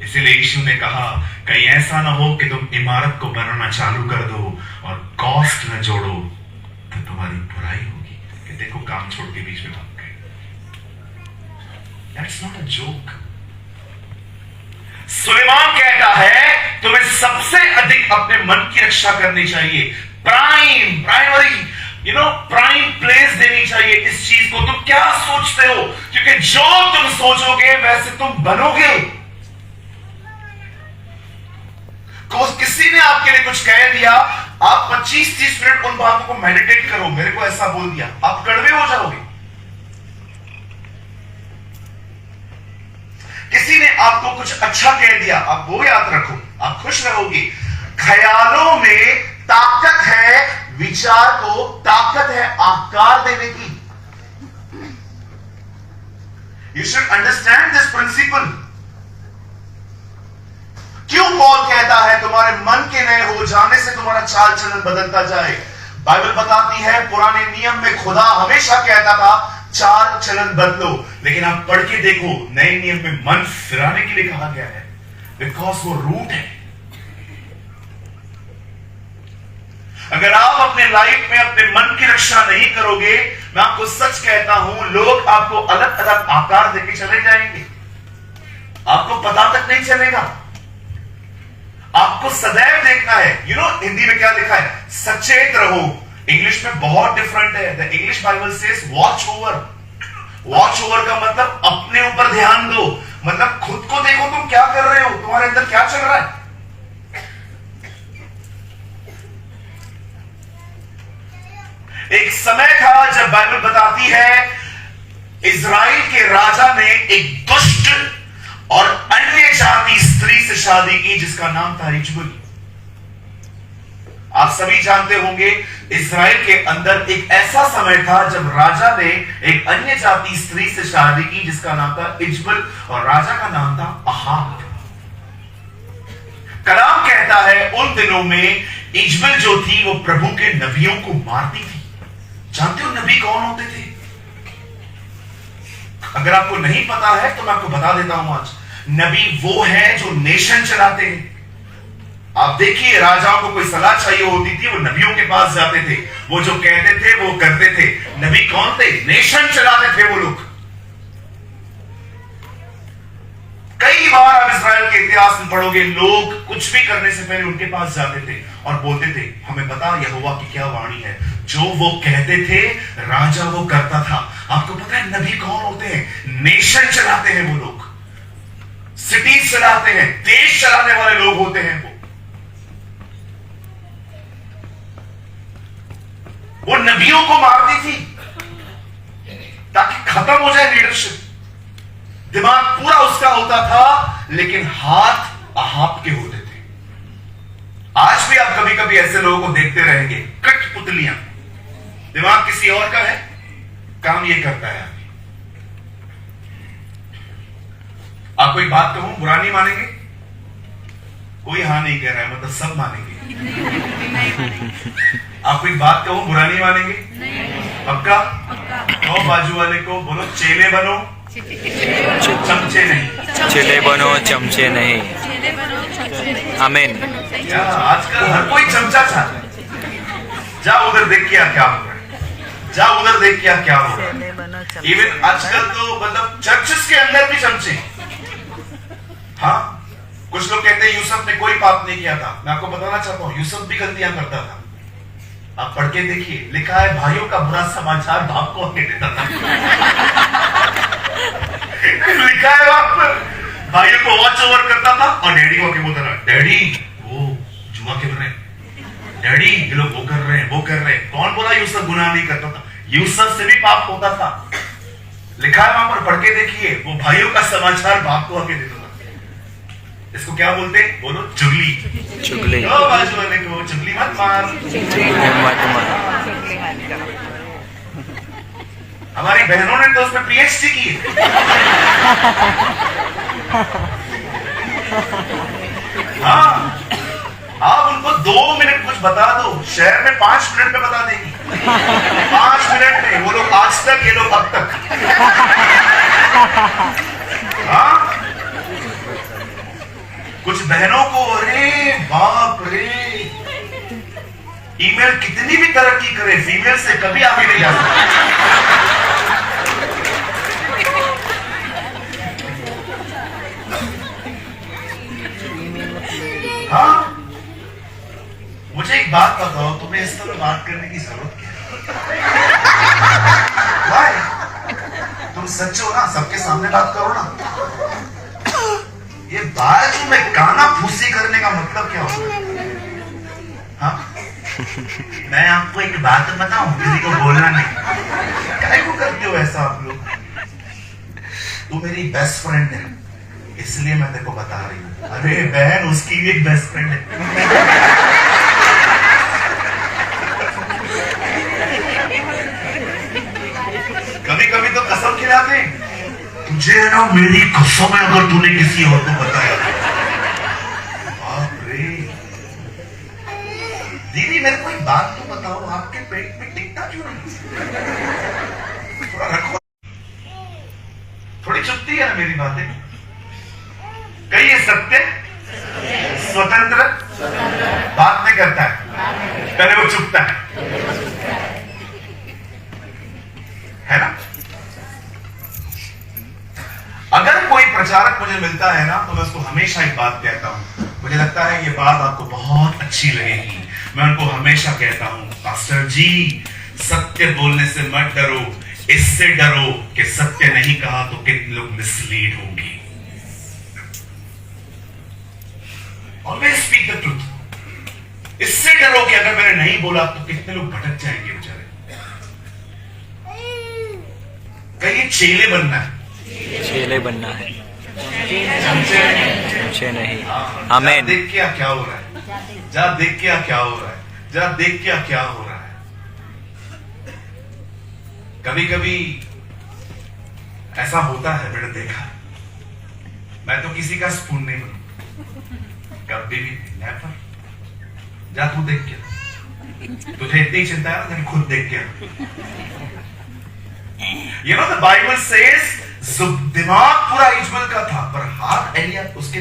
इसीलिए यीशु ने कहा, कहीं ऐसा ना हो कि तुम इमारत को बनाना चालू कर दो और कॉस्ट न जोड़ो तो तुम्हारी बुराई होगी कि देखो काम छोड़ के बीच में भाग गए। That's not a joke. Suleman कहता है तुम्हें सबसे अधिक अपने मन की रक्षा करनी चाहिए, प्राइमरी प्राइम प्लेस देनी चाहिए इस चीज को। तुम क्या सोचते हो, क्योंकि जो तुम सोचोगे वैसे तुम बनोगे। किसी ने आपके लिए कुछ कह दिया, आप 25-30 मिनट उन बातों को मेडिटेट करो, मेरे को ऐसा बोल दिया, आप कड़वे हो जाओगे। किसी ने आपको कुछ अच्छा कह दिया, आप वो याद रखो, आप खुश रहोगे। ख्यालों में ताकत है, विचार को ताकत है आकार देने की। You should understand this principle. क्यों पॉल कहता है तुम्हारे मन के नए हो जाने से तुम्हारा चाल चलन बदलता जाए। बाइबल बताती है पुराने नियम में खुदा हमेशा कहता था चाल चलन बदलो, लेकिन आप पढ़ के देखो नए नियम में मन फिराने के लिए कहा गया है, बिकॉज वो रूट है। अगर आप अपने लाइफ में अपने मन की रक्षा नहीं करोगे, मैं आपको सच कहता हूं, लोग आपको अलग अलग आकार देके चले जाएंगे, आपको पता तक नहीं चलेगा। आपको सदैव देखना है। हिंदी में क्या लिखा है? सचेत रहो। इंग्लिश में बहुत डिफरेंट है। The English Bible says watch over. Watch over का मतलब अपने ऊपर ध्यान दो, मतलब खुद को देखो, तुम क्या कर रहे हो, तुम्हारे अंदर क्या चल रहा है। एक समय था जब बाइबल बताती है इज़राइल के राजा ने एक दुष्ट और अन्य जाति स्त्री से शादी की जिसका नाम था इजबुल। आप सभी जानते होंगे इज़राइल के अंदर एक ऐसा समय था जब राजा ने एक अन्य जाति स्त्री से शादी की जिसका नाम था इजबुल और राजा का नाम था अहाब। कलाम कहता है उन दिनों में इजबुल जो थी वो प्रभु के नबियों को मारती थी। जानते हो नबी कौन होते थे? अगर आपको नहीं पता है तो मैं आपको बता देता हूं आज। नबी वो है जो नेशन चलाते हैं। आप देखिए, राजाओं को कोई सलाह चाहिए होती थी, वो नबियों के पास जाते थे, वो जो कहते थे वो करते थे। नबी कौन थे? नेशन चलाते थे वो लोग। कई बार आप इस्राएल के इतिहास में पढ़ोगे, लोग कुछ भी करने से पहले उनके पास जाते थे और बोलते थे हमें बता यहोवा की क्या वाणी है। जो वो कहते थे राजा वो करता था। आपको पता है नबी कौन होते हैं? नेशन चलाते हैं वो लोग, सिटीज चलाते हैं, देश चलाने वाले लोग होते हैं वो नबियों को मारती थी ताकि खत्म हो जाए लीडरशिप। दिमाग पूरा उसका होता था लेकिन हाथ अहाब के होते थे। आज भी आप कभी कभी ऐसे लोगों को देखते रहेंगे, कठपुतलियां, दिमाग किसी और का है, काम ये करता है। आपको एक बात कहूं, बुरा नहीं मानेंगे? कोई हाँ नहीं कह रहा है, मतलब सब मानेंगे। आपको एक बात कहूं, बुरा नहीं मानेंगे? पक्का? तो बाजू वाले को बोलो चेले बनो चमचे नहीं। चेले बनो चमचे नहीं। आमीन। आजकल हर कोई चमचा चाहता है। जा उधर देख क्या क्या हो रहा है, जा उधर देख क्या क्या हो रहा है। इवन आजकल तो मतलब चर्चेस के अंदर भी चमचे। हाँ, कुछ लोग कहते हैं यूसुफ ने कोई पाप नहीं किया था। मैं आपको बताना चाहता हूँ यूसुफ भी गलतियां करता था। आप पढ़ के देखिए, लिखा है भाइयों का बुरा समाचार बाप को आके देता था। लिखा है वहां पर भाइयों को वॉच ओवर करता था और डैडी को आके बोलता था डैडी वो जुआ खेल रहे हैं, डैडी ये लोग वो कर रहे हैं वो कर रहे हैं। कौन बोला यूसुफ गुनाह नहीं करता था? यूसुफ से भी पाप होता था। लिखा है वहां पर, पढ़ के देखिए, वो भाइयों का समाचार बाप को आके देता था। इसको क्या बोलते हैं? बोलो चुगली। चुगली। बाजू वाले को चुगली मत मार। हमारी बहनों ने तो उसमें पीएचडी की। हाँ, आप उनको 2 मिनट कुछ बता दो, शहर में 5 मिनट में बता देगी। 5 मिनट में वो लोग आज तक, ये लोग अब तक। हाँ, कुछ बहनों को अरे बाप रे, ईमेल कितनी भी तरक्की करे फीमेल से कभी आगे नहीं जा सकती। हाँ, मुझे एक बात बताओ, तुम्हें इस तरह बात करने की जरूरत क्या है? तुम सच हो ना, सबके सामने बात करो ना। ये बाजू में काना फूसी करने का मतलब क्या होता है? हाँ? मैं आपको एक बात बताऊं, किसी को बोलना नहीं। क्या को करते हो ऐसा आप लोग? तू मेरी बेस्ट फ्रेंड है इसलिए मैं तेरे को बता रही हूँ। अरे बहन, उसकी भी एक बेस्ट फ्रेंड है। कभी कभी तो कसम खिलाते हैं, तुझे ना मेरी कसम है अगर तूने किसी और को बताया। बाप रे, दीदी मेरे को एक बात तो बताओ, आपके पेट में टिकता क्यों नहीं? थोड़ा रखो, थोड़ी चुपती है ना मेरी बातें। कहिए सत्य स्वतंत्र बात नहीं करता है। पहले वो चुपता है ना? अगर कोई प्रचारक मुझे मिलता है ना, तो मैं उसको हमेशा एक बात कहता हूं, मुझे लगता है ये बात आपको बहुत अच्छी लगेगी। मैं उनको हमेशा कहता हूं, पास्टर जी सत्य बोलने से मत डरो, इससे डरो कि सत्य नहीं कहा तो कितने लोग मिसलीड होंगे। Always speak the truth. इससे डरो कि अगर मैंने नहीं बोला तो कितने लोग भटक जाएंगे बेचारे। कहीं चेले बनना है, चेले बनना है, चमचे नहीं। आमीन। देख क्या क्या हो रहा है, जा देख क्या क्या हो रहा है, जा देख क्या क्या हो रहा है। कभी कभी ऐसा होता है, मैंने देखा। मैं तो किसी का स्पून नहीं बनूं कभी भी, नेवर। जा तू देख क्या, तुझे इतनी चिंता है ना, खुद देख क्या। You know the Bible says दिमाग पूरा इजबल का था, पर हाथ एलिया उसके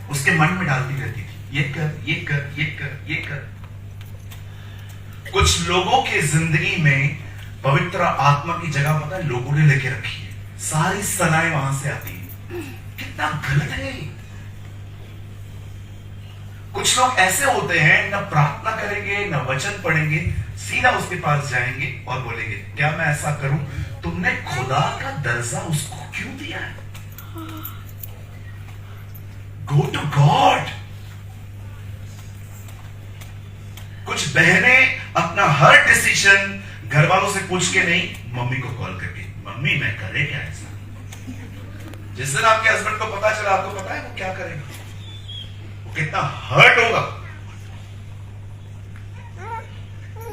उसके मन में डालती रहती थी, ये कर ये कर ये कर ये कर। कुछ लोगों के जिंदगी में पवित्र आत्मा की जगह पता है लोगों ने लेके रखी है, सारी सलाहें वहां से आती है। कितना गलत है। कुछ लोग ऐसे होते हैं, न प्रार्थना करेंगे न वचन पढ़ेंगे, सीधा उसके पास जाएंगे और बोलेंगे क्या मैं ऐसा करूं, तुमने खुदा का दर्जा उसको क्यों दिया है? Go to God. कुछ बहनें अपना हर डिसीजन घर वालों से पूछ के नहीं, मम्मी को कॉल करके, मम्मी मैं करे क्या ऐसा। जिस दिन आपके हस्बैंड को पता चला, आपको पता है वो क्या करेगा, वो कितना हर्ट होगा।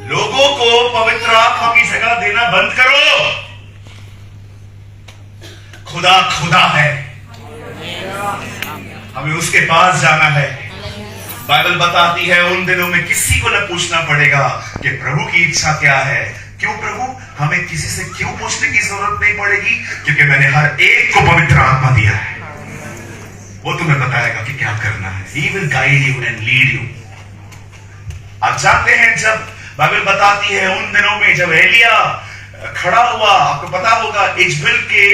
लोगों को पवित्र आत्मा की जगह देना बंद करो। खुदा खुदा है, हमें उसके पास जाना है। बाइबल बताती है उन दिनों में किसी को न पूछना पड़ेगा कि प्रभु की इच्छा क्या है। क्यों प्रभु? हमें किसी से क्यों पूछने की जरूरत नहीं पड़ेगी, क्योंकि मैंने हर एक को पवित्र आत्मा दिया है। वो तुम्हें बताएगा कि क्या करना है। He will guide you and lead you। आप जानते हैं, जब बाइबल बताती है उन दिनों में जब एलिया खड़ा हुआ, आपको पता होगा इजबेल के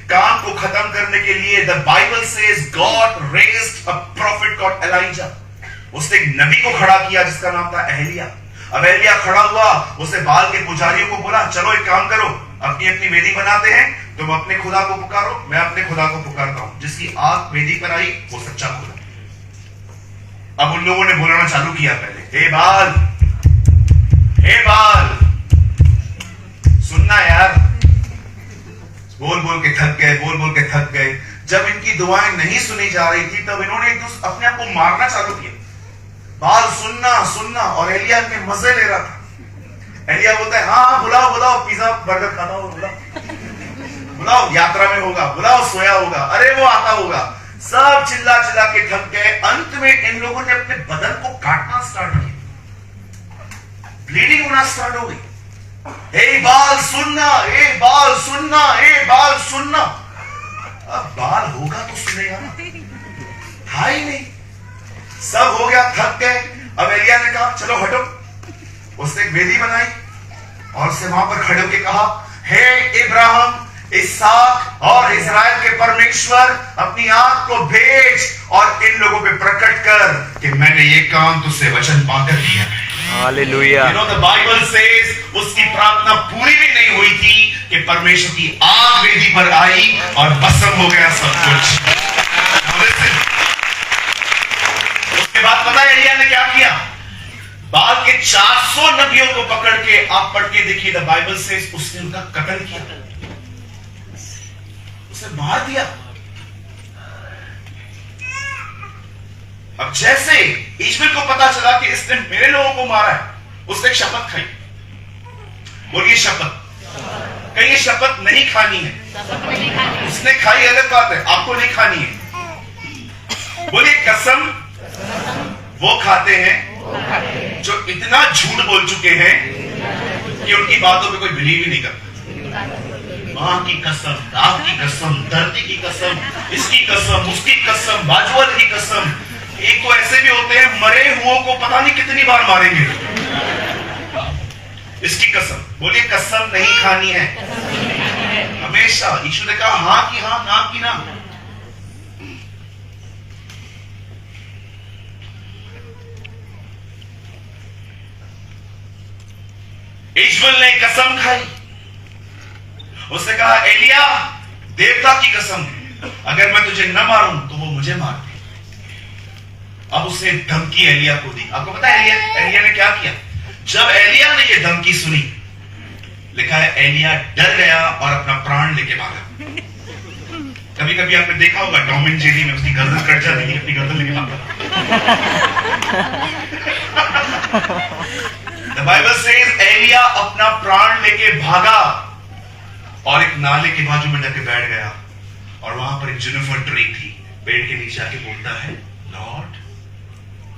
काम को खत्म करने के लिए, the Bible says God raised a prophet called Elijah. उसने एक नबी को खड़ा किया जिसका नाम था एलिया। अब एलिया खड़ा हुआ, उसने बाल के पुजारियों को बोला चलो एक काम करो, अपनी अपनी वेदी बनाते हैं, तुम अपने खुदा को पुकारो, मैं अपने खुदा को पुकारता हूं। जिसकी आंख वेदी पर आई वो सच्चा खुदा। अब उन लोगों ने बोलना चालू किया पहले, हे बाल, हे बाल, सुनना यार। बोल बोल के थक गए, बोल बोल के थक गए। जब इनकी दुआएं नहीं सुनी जा रही थी, तब इन्होंने अपने आप को मारना चालू किया। बाल सुनना सुनना, और एलिया के मजे ले रहा था। एलिया बोलता है हाँ हाँ बुलाओ बुलाओ, पिज्जा बर्गर खाता हो, बुलाओ बुलाओ, यात्रा में होगा, बुलाओ सोया होगा, अरे वो आता होगा। सब चिल्ला चिल्ला के थक गए। अंत में इन लोगों ने अपने बदन को काटना स्टार्ट किया, ब्लीडिंग होना स्टार्ट हो गई। हे बाल सुनना, हे बाल सुनना, हे बाल सुनना। अब बाल होगा तो सुनेगा ना, था ही नहीं। सब हो गया, थक गए। अब एलिया ने कहा चलो हटो। उसने एक वेदी बनाई और उसने वहां पर खड़े होकर कहा, हे इब्राहिम, इसहाक और इजराइल के परमेश्वर, अपनी आंख को भेज और इन लोगों पे प्रकट कर कि मैंने ये काम तुझसे वचन पाकर किया है। Hallelujah. You know the Bible says उसकी प्रार्थना पूरी भी नहीं हुई थी कि परमेश्वर की आग वेदी पर आई और भस्म हो गया सब कुछ। उसके बाद पता है एलिया ने क्या किया? बाल के 400 नबियों को पकड़ के, आप पढ़ के देखिए, द बाइबल सेज उसने उनका कत्ल किया, उसे मार दिया। अब जैसे इजबेल को पता चला कि इसने मेरे लोगों को मारा है, उसने शपथ खाई। बोलिए शपथ। कहीं शपथ नहीं खानी है, उसने खाई अलग बात है, आपको नहीं खानी है। बोलिए कसम। वो खाते हैं जो इतना झूठ बोल चुके हैं कि उनकी बातों पे कोई बिलीव ही नहीं करता। मां की कसम, रात की कसम, धरती की कसम, इसकी कसम, उसकी कसम, बाजू वाले की कसम। एक तो ऐसे भी होते हैं मरे हुओं को पता नहीं कितनी बार मारेंगे। इसकी कसम, बोलिए कसम नहीं खानी है हमेशा। यीशु ने कहा हाँ की हाँ, ना की ना। इश्माएल ने कसम खाई, उसने कहा एलिया देवता की कसम, अगर मैं तुझे न मारूं तो वो मुझे मार दे। अब उसने धमकी एलिया को दी। आपको पता है एलिया ने क्या किया? जब एलिया ने ये धमकी सुनी, लिखा है एलिया डर गया और अपना प्राण लेके भागा। कभी कभी आपने देखा होगा टॉम एंड जेरी में उसकी गर्दन कट जाती है, अपनी गर्दन लेके भागा। The Bible says एलिया अपना प्राण लेके भागा और एक नाले के बाजू में जाके बैठ गया, और वहां पर एक जुनिफर ट्री थी। पेड़ के नीचे आके बोलता है, Lord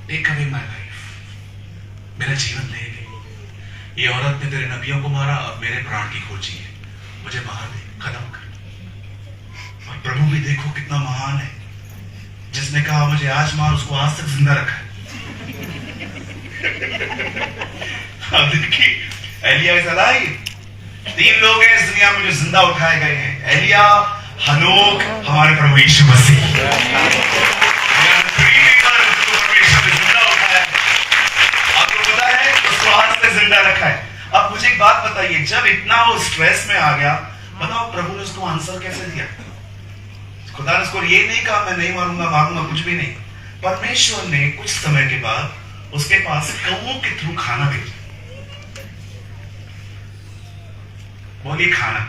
take away my life, मेरा जीवन ले ले। ये औरत ने तेरे नबियों को मारा, अब मेरे प्राण की खोजी है, मुझे मार दे, खत्म कर। और प्रभु भी देखो कितना महान है, जिसने कहा मुझे आज मार, उसको आज तक जिंदा रखा है। अब देखिए एलिया इज अलाइव। 3 लोग हैं इस दुनिया में जो जिंदा उठाए गए हैं, एलिया, हनोक, हमारे प्रभु यीशु मसीह। जिंदा उठाया, आपको पता है उसको आज से जिंदा रखा है। अब मुझे एक बात बताइए, जब इतना वो स्ट्रेस में आ गया, बताओ प्रभु ने उसको आंसर कैसे दिया? खुदा ने उसको ये नहीं कहा मैं नहीं मारूंगा मारूंगा, कुछ भी नहीं। परमेश्वर ने कुछ समय के बाद उसके पास कौओं के थ्रू खाना भेजा। बोलिए खाना।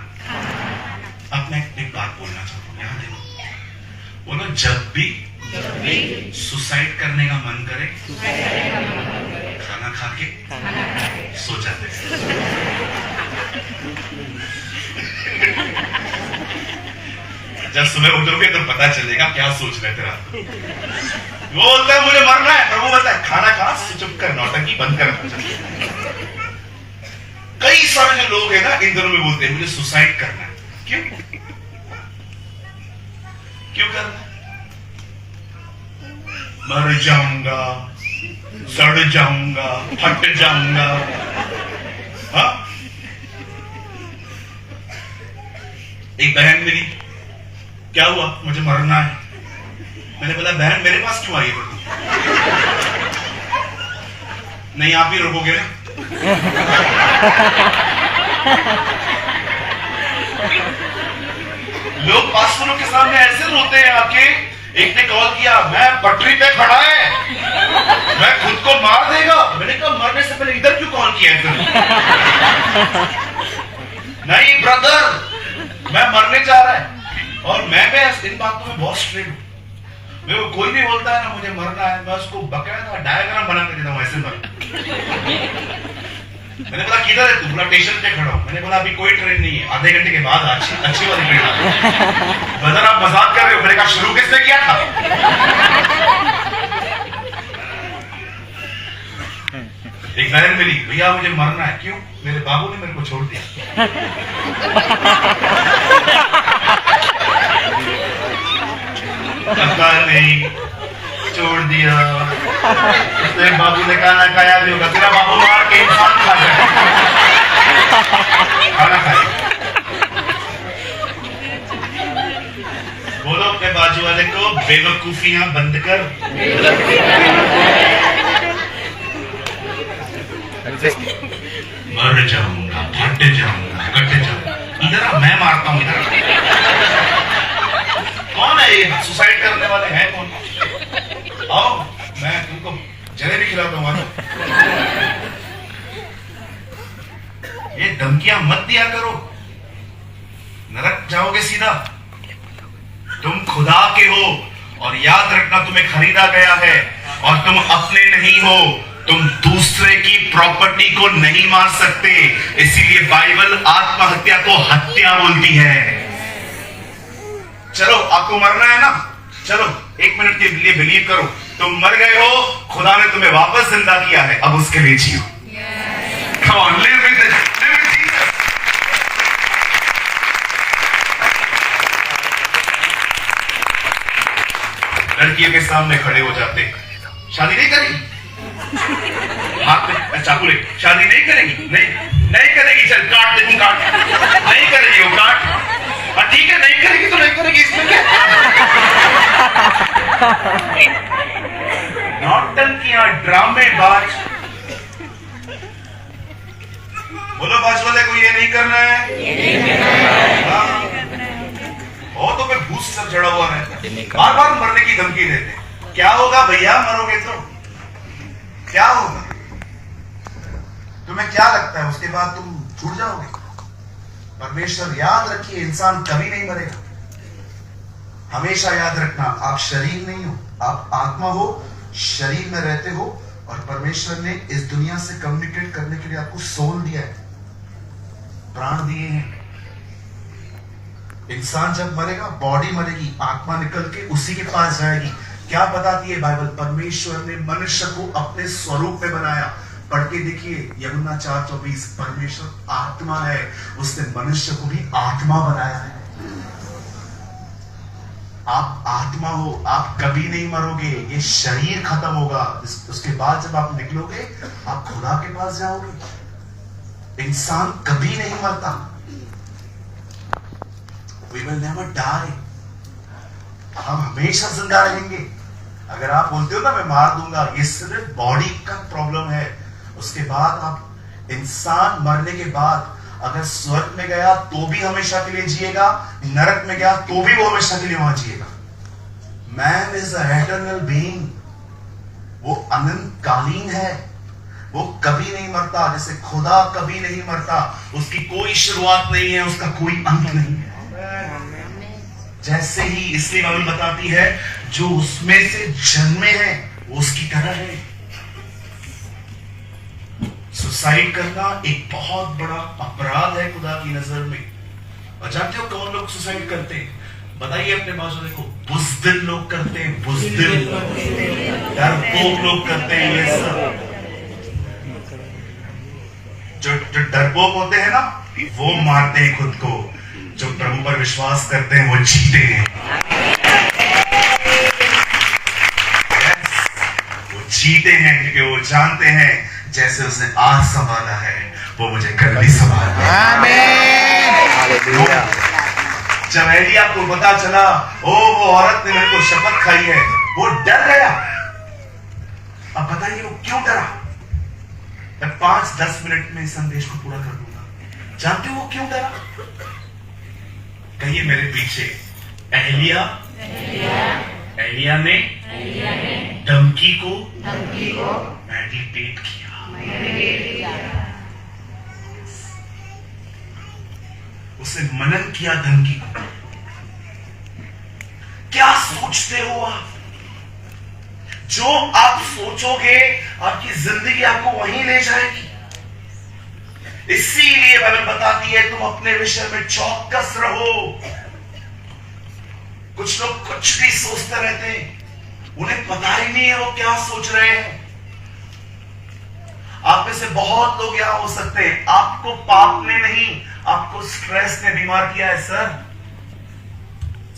अब मैं एक बात बोलना चाहता हूं, यहां देखो, बोलो जब भी सुसाइड करने का मन करे, खाना खा के सो जाते हैं। जब सुबह उठोगे तो पता चलेगा क्या सोच रहे थे रात को। वो बोलता है मुझे मरना है, प्रभु बोलता है खाना खा, चुप कर, नौटंकी बंद कर। कई सारे जो लोग हैं ना इन दिनों में बोलते हैं मुझे सुसाइड करना है। क्यों करना है? मर जाऊंगा, सड़ जाऊंगा, फट जाऊंगा। हाँ, एक बहन मेरी, क्या हुआ? मुझे मरना है। मैंने बोला बहन मेरे पास क्यों आई है? नहीं आप ही रोकोगे ना। लोग पास्टरों के सामने ऐसे रोते हैं आके। एक ने कॉल किया, मैं पटरी पे खड़ा है, मैं खुद को मार देगा। मैंने कहा मरने से पहले इधर क्यों कॉल किया है? नहीं ब्रदर मैं मरने जा रहा है। और मैं इन बातों में बहुत स्ट्रिक्ट हूं। मेरे को कोई भी बोलता है ना मुझे मरना है, मैं उसको बकायदा डायग्राम बना के देता हूं, ऐसे मर। मैंने बोला किधर है तू? बोला स्टेशन पे खड़ा हूं। मैंने बोला अभी कोई ट्रेन नहीं है, आधे घंटे के बाद अच्छी वाली ट्रेन आ रही। ब्रदर आप मजाक कर रहे हो? मैंने कहा शुरू किसने किया था? एक बहन मिली, भैया मुझे मरना है। क्यों? मेरे बाबू ने मेरे को छोड़ दिया। पता नहीं छोड़ दिया। उसने बाबू ने खाना खाया भी होगा, तेरा बाबू मार के इंसान खा जाए, खाना खाए। बोलो अपने बाजू वाले को बेवकूफियां बंद कर। मर जाऊंगा, फट जाऊंगा, कट जाऊंगा। इधर मैं मारता हूं, इधर कौन है ये सुसाइड करने वाले हैं? कौन? आओ मैं तुमको जलेबी खिलाता हूं। ये धमकियां मत दिया करो, नरक जाओगे सीधा। तुम खुदा के हो और याद रखना तुम्हें खरीदा गया है और तुम अपने नहीं हो। तुम दूसरे की प्रॉपर्टी को नहीं मार सकते। इसीलिए बाइबल आत्महत्या को हत्या बोलती है। चलो आपको मरना है ना, चलो 1 मिनट के लिए बिलीव करो, तुम मर गए हो, खुदा ने तुम्हें वापस जिंदा किया है, अब उसके लिए जियो। Come on, live with it. Live with Jesus. लड़कियों के सामने खड़े हो जाते, शादी नहीं करेगी, हाथ में चाकू ले, शादी नहीं करेगी, नहीं करेगी, चल काट दे, काट, नहीं करेगी वो काट, ठीक है नहीं करेगी तो नहीं करेगी, इसमें क्या। नौटंकियां, ड्रामेबाज। बोलो बाज वाले को ये नहीं करना है, हो तो फिर भूस सब चढ़ा हुआ रहता, बार बार मरने की धमकी देते। क्या होगा भैया, मरोगे तो क्या होगा? तुम्हें क्या लगता है उसके बाद तुम छूट जाओगे? परमेश्वर, याद रखिए, इंसान कभी नहीं मरेगा। हमेशा याद रखना, आप शरीर नहीं हो, आप आत्मा हो, शरीर में रहते हो, और परमेश्वर ने इस दुनिया से कम्युनिकेट करने के लिए आपको सोल दिया है, प्राण दिए हैं। इंसान जब मरेगा, बॉडी मरेगी, आत्मा निकल के उसी के पास जाएगी। क्या बताती है बाइबल? परमेश्वर ने मनुष्य को अपने स्वरूप में बनाया। पढ़ के देखिए यमुना 4:24, परमेश्वर आत्मा है, उसने मनुष्य को भी आत्मा बनाया है। आप आत्मा हो, आप कभी नहीं मरोगे, ये शरीर खत्म होगा, उसके बाद जब आप निकलोगे आप खुदा के पास जाओगे। इंसान कभी नहीं मरता। We will never die. हम हमेशा जिंदा रहेंगे। अगर आप बोलते हो ना मैं मार दूंगा, ये सिर्फ बॉडी का प्रॉब्लम है। उसके बाद आप, इंसान मरने के बाद अगर स्वर्ग में गया तो भी हमेशा के लिए जिएगा, नरक में गया तो भी वो हमेशा के लिए वहां जिएगा। मैन इज एटर्नल बीइंग, वो अनंतकालीन है, वो कभी नहीं मरता। जैसे खुदा कभी नहीं मरता, उसकी कोई शुरुआत नहीं है, उसका कोई अंत नहीं है। जैसे ही, इसलिए बाइबल बताती है जो उसमें से जन्मे हैं वो उसकी तरह है। सुसाइड करना एक बहुत बड़ा अपराध है खुदा की नजर में। और जानते हो कौन लोग सुसाइड करते हैं? बताइए अपने बाजू को। बुज़दिल लोग करते हैं, बुज़दिल, डरपोक लोग करते हैं ये सब। जो डरपोक होते हैं ना, वो मारते हैं खुद को। जो प्रभु पर विश्वास करते हैं वो जीते हैं। वो जीते हैं क्योंकि वो जानते हैं जैसे उसने आज संभाला है वो मुझे कल भी संभालना है। जब एलिया को पता चला, ओ वो औरत ने मेरे को शपथ खाई है, वो डर गया। अब बताइए वो क्यों डरा? मैं 5-10 मिनट में इस संदेश को पूरा कर दूंगा। जानते हो वो क्यों डरा? कहिए मेरे पीछे, एलिया ने धमकी को मेडिटेट किया। उसने मनन किया धमकी को। क्या सोचते हो आप? जो आप सोचोगे आपकी जिंदगी आपको वहीं ले जाएगी। इसीलिए बाइबल बताती है तुम अपने विषय में चौकस रहो। कुछ लोग कुछ भी सोचते रहते हैं, उन्हें पता ही नहीं है वो क्या सोच रहे हैं। आप में से बहुत लोग यहां हो सकते हैं, आपको पाप ने नहीं, आपको स्ट्रेस ने बीमार किया है सर।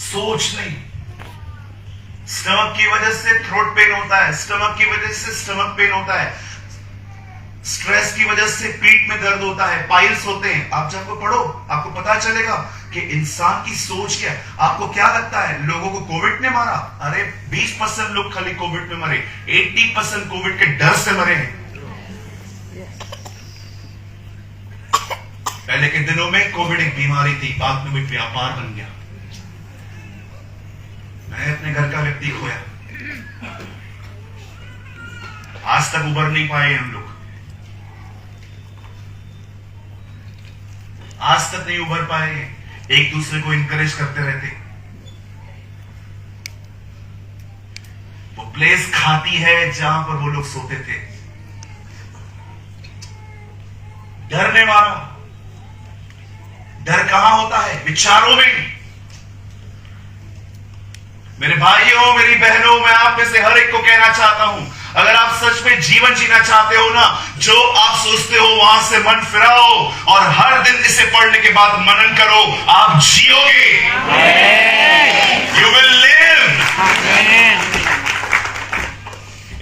सोच नहीं। स्टमक की वजह से थ्रोट पेन होता है, स्टमक की वजह से स्टमक पेन होता है, स्ट्रेस की वजह से पीठ में दर्द होता है, पाइल्स होते हैं। आप जब को पढ़ो आपको पता चलेगा कि इंसान की सोच क्या है। आपको क्या लगता है लोगों को कोविड ने मारा? अरे 20% लोग खाली कोविड में मरे, 80% कोविड के डर से मरे हैं। पहले के दिनों में कोविड एक बीमारी थी, बाद में एक व्यापार बन गया। मैं अपने घर का व्यक्ति खोया, आज तक उबर नहीं पाए हम लोग, आज तक नहीं उबर पाए। एक दूसरे को इनकरेज करते रहते। वो प्लेस खाती है जहां पर वो लोग सोते थे। डर ने मारा। डर कहां होता है? विचारों में। मेरे भाइयों, मेरी बहनों, मैं आप में से हर एक को कहना चाहता हूं, अगर आप सच में जीवन जीना चाहते हो ना, जो आप सोचते हो वहां से मन फिराओ और हर दिन इसे पढ़ने के बाद मनन करो, आप जियोगे। You will live.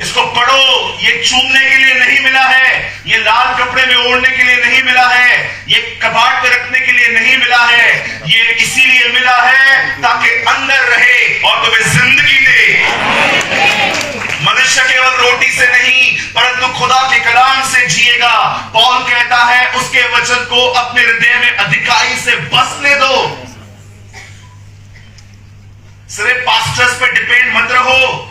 इसको पढ़ो। ये चूमने के लिए नहीं मिला है, ये लाल कपड़े में ओढ़ने के लिए नहीं मिला है, ये कबाड़ पे रखने के लिए नहीं मिला है, ये इसीलिए मिला है ताकि अंदर रहे और तुम्हें जिंदगी दे। मनुष्य केवल रोटी से नहीं परंतु खुदा के कलाम से जिएगा। पौल कहता है उसके वचन को अपने हृदय में अधिकाई से बसने दो। सिर्फ पास्टर्स पे डिपेंड मत रहो,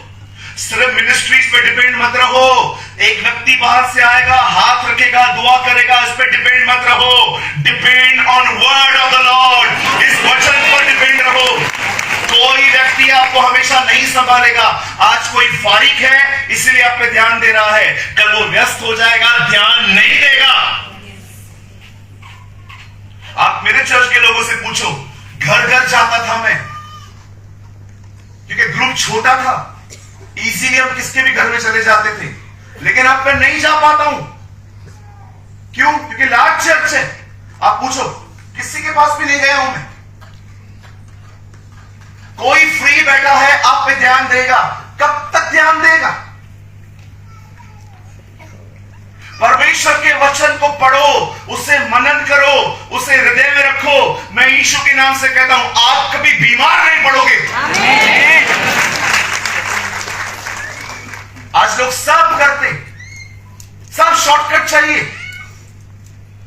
सिर्फ मिनिस्ट्रीज पे डिपेंड मत रहो। एक व्यक्ति बाहर से आएगा, हाथ रखेगा, दुआ करेगा, इस पे डिपेंड मत रहो। Depend on word of the Lord. इस वचन पर डिपेंड रहो। कोई व्यक्ति आपको हमेशा नहीं संभालेगा। आज कोई फारिग है इसलिए आप पे ध्यान दे रहा है, कल वो व्यस्त हो जाएगा, ध्यान नहीं देगा। आप मेरे चर्च के लोगों से पूछो, घर घर जाता था मैं, क्योंकि ग्रुप छोटा था, इजीली हम किसके भी घर में चले जाते थे। लेकिन अब मैं नहीं जा पाता हूं। क्यों? क्योंकि लार्ज चर्च है। आप पूछो, किसी के पास भी नहीं गया हूं मैं। कोई फ्री बैठा है, आप पे ध्यान देगा। कब तक ध्यान देगा? परमेश्वर के वचन को पढ़ो, उसे मनन करो, उसे हृदय में रखो। मैं यीशु के नाम से कहता हूं, आप कभी बीमार नहीं पड़ोगे। आज लोग सब करते, सब शॉर्टकट चाहिए।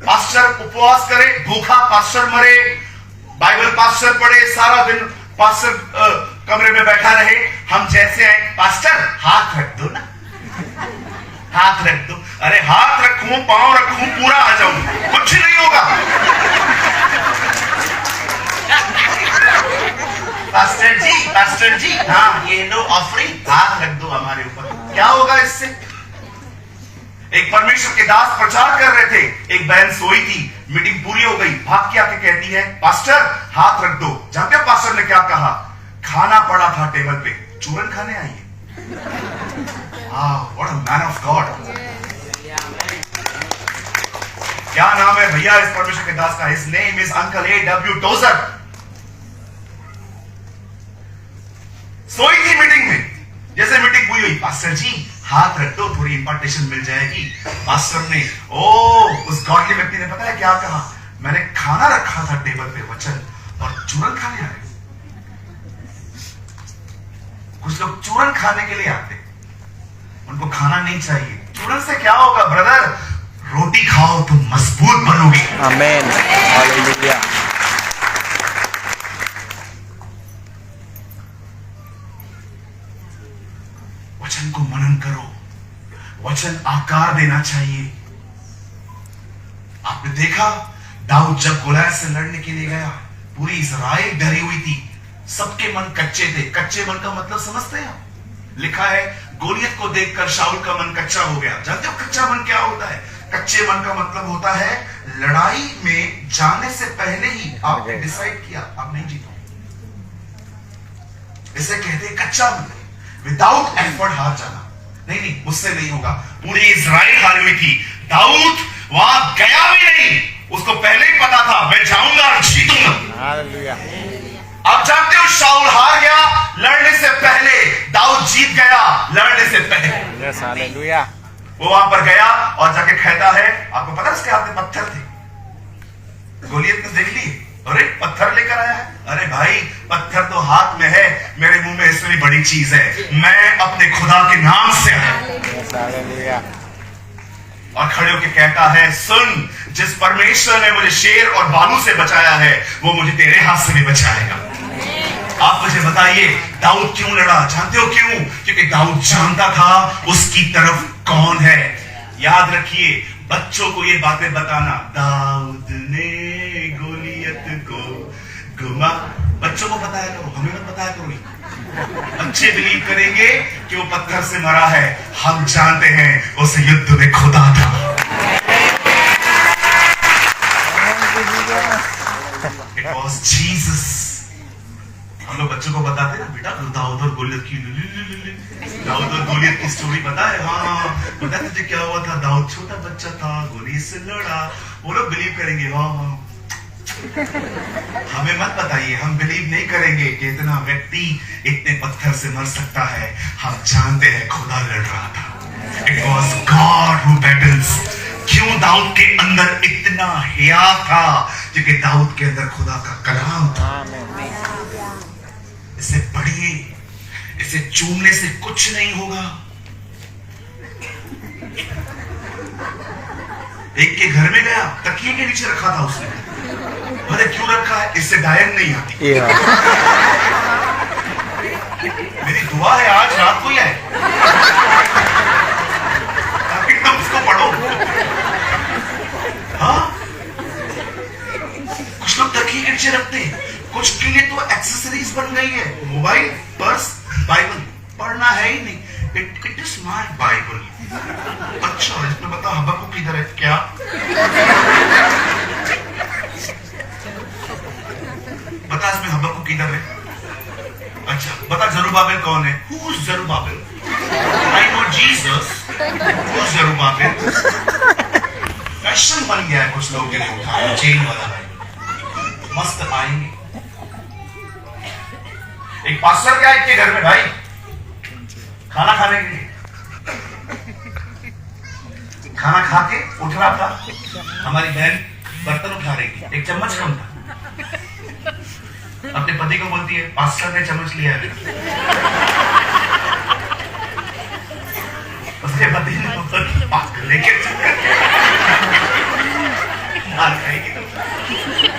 पास्टर उपवास करे, भूखा पास्टर मरे, बाइबल पास्टर पढ़े, सारा दिन पास्टर कमरे में बैठा रहे। हम जैसे आए, पास्टर हाथ रख दो ना, हाथ रख दो। अरे हाथ रखूं, पांव रखूं, पूरा आ जाऊं, कुछ नहीं होगा। पास्टर जी, हाँ ये लो ऑफरिंग, हाथ रख दो हमारे ऊपर। क्या होगा इससे? एक परमेश्वर के दास प्रचार कर रहे थे, एक बहन सोई थी, मीटिंग पूरी हो गई, भाग के आके कहती है, पास्टर हाथ रख दो। जानते हो पास्टर ने क्या कहा? खाना पड़ा था टेबल पे, चूरन खाने आई है। What a man of God. क्या नाम है भैया इस परमेश्वर के दास का? His name is uncle A.W. Trouser. सोई थी मीटिंग में, जैसे मीटिंग पूरी हुई, पास्टर जी हाथ रख दो, थोड़ी इंपार्टेशन मिल जाएगी। पास्टर ने उस गॉडली व्यक्ति ने पता है क्या कहा? मैंने खाना रखा था टेबल पे, वचन, और चूरन खाने आए। कुछ लोग चूरन खाने के लिए आते, उनको खाना नहीं चाहिए। चूरन से क्या होगा ब्रदर? रोटी खाओ तो मजबूत बनोगे। आमीन, हालेलुया। वचन को मनन करो, वचन आकार देना चाहिए। आपने देखा दाऊद जब गोलियत से लड़ने के लिए गया, पूरी इस्राएल डरी हुई थी, सबके मन कच्चे थे। कच्चे मन का मतलब समझते हैं? लिखा है गोलियत को देखकर शाऊल का मन कच्चा हो गया। जानते हो कच्चा मन क्या होता है? कच्चे मन का मतलब होता है लड़ाई में जाने से पहले ही आपने डिसाइड किया आप नहीं जीतोगे। इसे कहते हैं कच्चा मन, विदाउट एफर्ट हार जाना। नहीं, मुझसे नहीं होगा। पूरी इस्राएल हारी हुई थी, दाऊद वहां गया भी नहीं, उसको पहले ही पता था मैं जाऊंगा और जीतूंगा। हालेलुया। आप जानते हो शाऊल हार गया लड़ने से पहले, दाऊद जीत गया लड़ने से पहले। Yes, hallelujah. वो वहां पर गया और जाके कहता है, आपको पता है उसके हाथ में पत्थर थे। गोलियत ने देख ली, अरे पत्थर लेकर आया है। अरे भाई पत्थर तो हाथ में है, मेरे मुंह में इससे भी बड़ी चीज है, मैं अपने खुदा के नाम से आया। और खड़े होकर कहता है, सुन, जिस परमेश्वर ने मुझे शेर और भालू से बचाया है वो मुझे तेरे हाथ से भी बचाएगा। आप मुझे बताइए दाऊद क्यों लड़ा? जानते हो क्यों? क्योंकि दाऊद जानता था उसकी तरफ कौन है। याद रखिए, बच्चों को ये बातें बताना, दाऊद ने गोलियत को घुमा, बच्चों को बताया करो, हमें मत बताया करो। बच्चे बिलीव करेंगे कि वो पत्थर से मरा है, हम जानते हैं उस युद्ध में खुदा था। It was Jesus. हम लोग बच्चों को बताते ना, बेटा दाऊद और गोलियत की दाऊद और गोलियत की स्टोरी पता है? हाँ, पता तुझे क्या हुआ था? दाऊद छोटा बच्चा था, गोली से लड़ा। वो लोग बिलीव करेंगे। हाँ, हमें मत बताइए, हम बिलीव नहीं करेंगे कि इतना व्यक्ति इतने पत्थर से मर सकता है। हम जानते हैं खुदा लड़ रहा था। It was God who battles। क्यों दाऊद के अंदर इतना हिया था? क्योंकि दाऊद के अंदर खुदा का कलाम था। इसे पढ़िए, इसे चूमने से कुछ नहीं होगा। एक के घर में गया, तकिए के नीचे रखा था उसने। अरे क्यों रखा है? इससे डायन नहीं आती। मेरी दुआ है आज रात को ही आए ताकि तुम उसको पढ़ो। हाँ, कुछ लोग तकिए के नीचे रखते हैं, कुछ के लिए तो एक्सेसरीज बन गई है। Mobile, purse, Bible. पढ़ना है ही नहीं। It is my Bible. अच्छा, इसमें बता हबक्कुक किधर है? क्या बता इसमें हबक्कुक किधर है? अच्छा बता जरुब्बाबेल कौन है? Who is Zerubbabel? I know Jesus. Who is Zerubbabel? Fashion बन गया है कुछ लोगों के लिए उठाना चेन वाला भाई। मस्त आएंगे। एक पास्टर क्या है इनके घर में भाई? खाना खाने के लिए खाना खा के उठ रहा था, हमारी बहन बर्तन उठा रही थी, एक चम्मच कम था। अपने पति को बोलती है, पास्टर ने चम्मच लिया है। उसके पति ने लेके मार खाएगी तो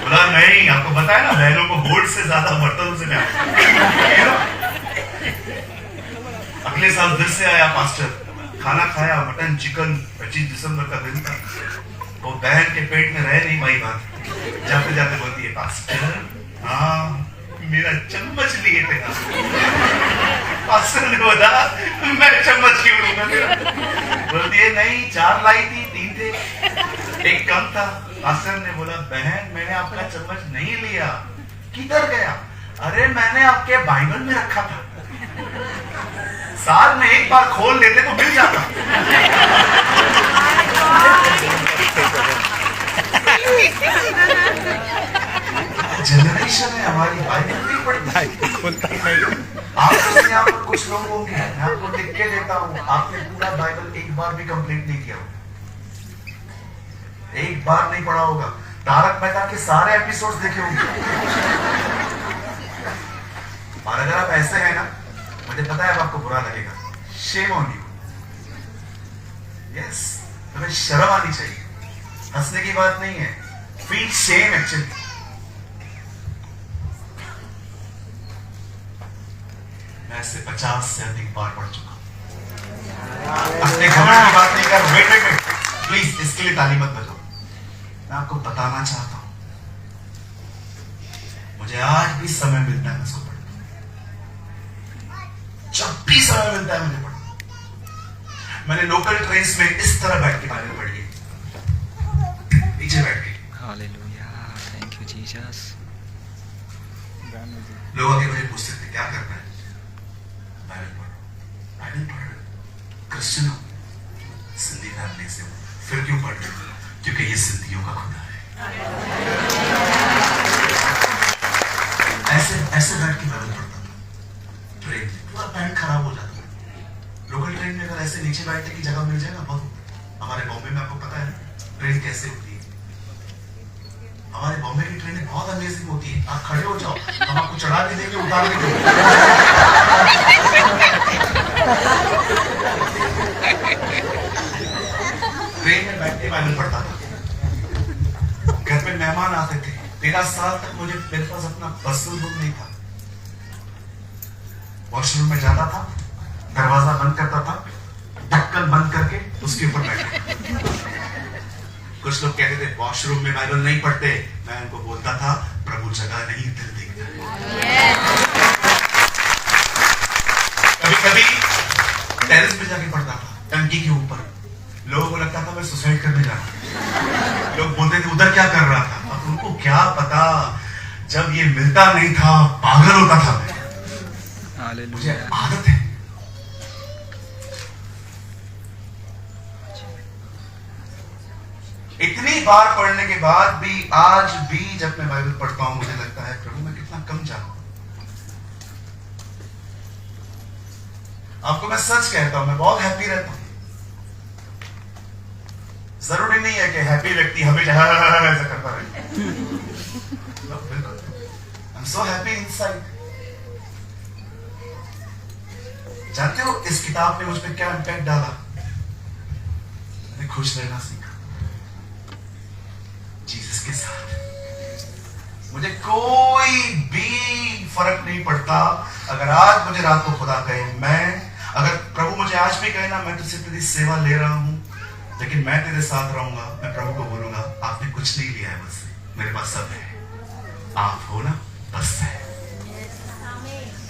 बोला नहीं, आपको बताया ना बहनों को गोल्ड से ज्यादा बर्तनों से प्यार। अगले साल फिर से आया पास्टर, खाना खाया, मटन चिकन। 25 दिसंबर का दिन था। वो बहन के पेट में रह नहीं पाई बात, जाते जाते बोलती है, पास्टर हाँ मेरा चम्मच लिए थे। पास्टर ने बोला मैं चम्मच क्यों लूंगा? बोलती है नहीं, 4 लाई थी, 3 थे, एक कम था। पास्टर ने बोला बहन मैंने आपका चम्मच नहीं लिया। किधर गया? अरे मैंने आपके बाइबल में रखा था, साल में एक बार खोल लेते तो मिल जाता। जनरेशन है हमारी, बाइबल नहीं पढ़ती। आप यहाँ पर कुछ लोग होंगे, मैं आपको लिख के देता हूँ, आपने पूरा बाइबल एक बार भी कंप्लीट नहीं किया होगा, एक बार नहीं पढ़ा होगा। तारक मेहता के सारे एपिसोड्स देखे होंगे। और अगर आप ऐसे हैं ना, मुझे पता है आपको बुरा लगेगा, शेम ऑन यू। यस, तुम्हें शर्म आनी चाहिए, हंसने की बात नहीं है। Feel shame actually. मैं ऐसे 50 से अधिक बार पढ़ चुका हूं। अपने घमंड की बात नहीं कर। वेट वेट वेट, प्लीज इसके लिए ताली मत बजाओ। मैं आपको बताना चाहता हूं, मुझे आज भी समय मिलता है इसको पढ़ने, जब भी समय मिलता है मुझे पढ़ना। मैंने लोकल ट्रेन्स में इस तरह बैठ के बाइबल पढ़ी है, नीचे बैठ के। Hallelujah, thank you Jesus. लोग आके मुझे पूछते थे क्या करना है? बाइबल पढ़ो, बाइबल पढ़ो। क्रिश्चियन हो, सिंधी फैमिली से हो, फिर क्यों पढ़ रहे हो? क्योंकि ये सिंधियों का खुदा है। ऐसे ऐसे बैठ के बाइबल पढ़ता था। ट्रेन पूरा पैंट खराब हो जाता है। लोकल ट्रेन में अगर ऐसे नीचे बैठने की जगह मिल जाए ना, बहुत। हमारे बॉम्बे में आपको पता है ट्रेन कैसे होती है? हमारे बॉम्बे की ट्रेनें बहुत अमेजिंग होती है। आप खड़े हो जाओ, हम आपको चढ़ा के देंगे, उतार के देंगे। ट्रेन में बैठ के बाइबल पढ़ता था। घर पे मेहमान आते थे। 13 साल तक मेरे पास अपना पर्सनल रूम नहीं था। वॉशरूम में जाता था, दरवाजा बंद करता था, ढक्कन बंद करके उसके ऊपर बैठा। कुछ लोग कहते थे वॉशरूम में बाइबल नहीं पढ़ते। मैं उनको बोलता था प्रभु जगह नहीं दिल देखता। कभी कभी टेरेस पे जाके पढ़ता था, टंकी के ऊपर। लोगों को लगता था मैं सुसाइड करने जा रहा हूं। लोग बोलते थे उधर क्या कर रहा था? अब उनको क्या पता, जब ये मिलता नहीं था पागल होता था मैं। मुझे हालेलुया। आदत है। इतनी बार पढ़ने के बाद भी आज भी जब मैं बाइबल पढ़ता हूं मुझे लगता है प्रभु मैं कितना कम जानू। आपको मैं सच कहता हूं मैं बहुत हैप्पी रहता हूं। जरूरी नहीं है कि हैप्पी व्यक्ति हमेशा ऐसा करता रहे। बिल्कुल I am so happy inside. जानते हो इस किताब ने मुझ पर क्या इंपैक्ट डाला? मैंने खुश रहना सीखा जीसस के साथ। मुझे कोई भी फर्क नहीं पड़ता अगर आज मुझे रात को खुदा कहे, मैं अगर प्रभु मुझे आज भी कहे ना मैं तुझसे तेरी सेवा ले रहा हूं लेकिन मैं तेरे साथ रहूंगा, मैं प्रभु को बोलूंगा आपने कुछ नहीं लिया है मुझसे, मेरे पास सब है, आप हो ना बस है।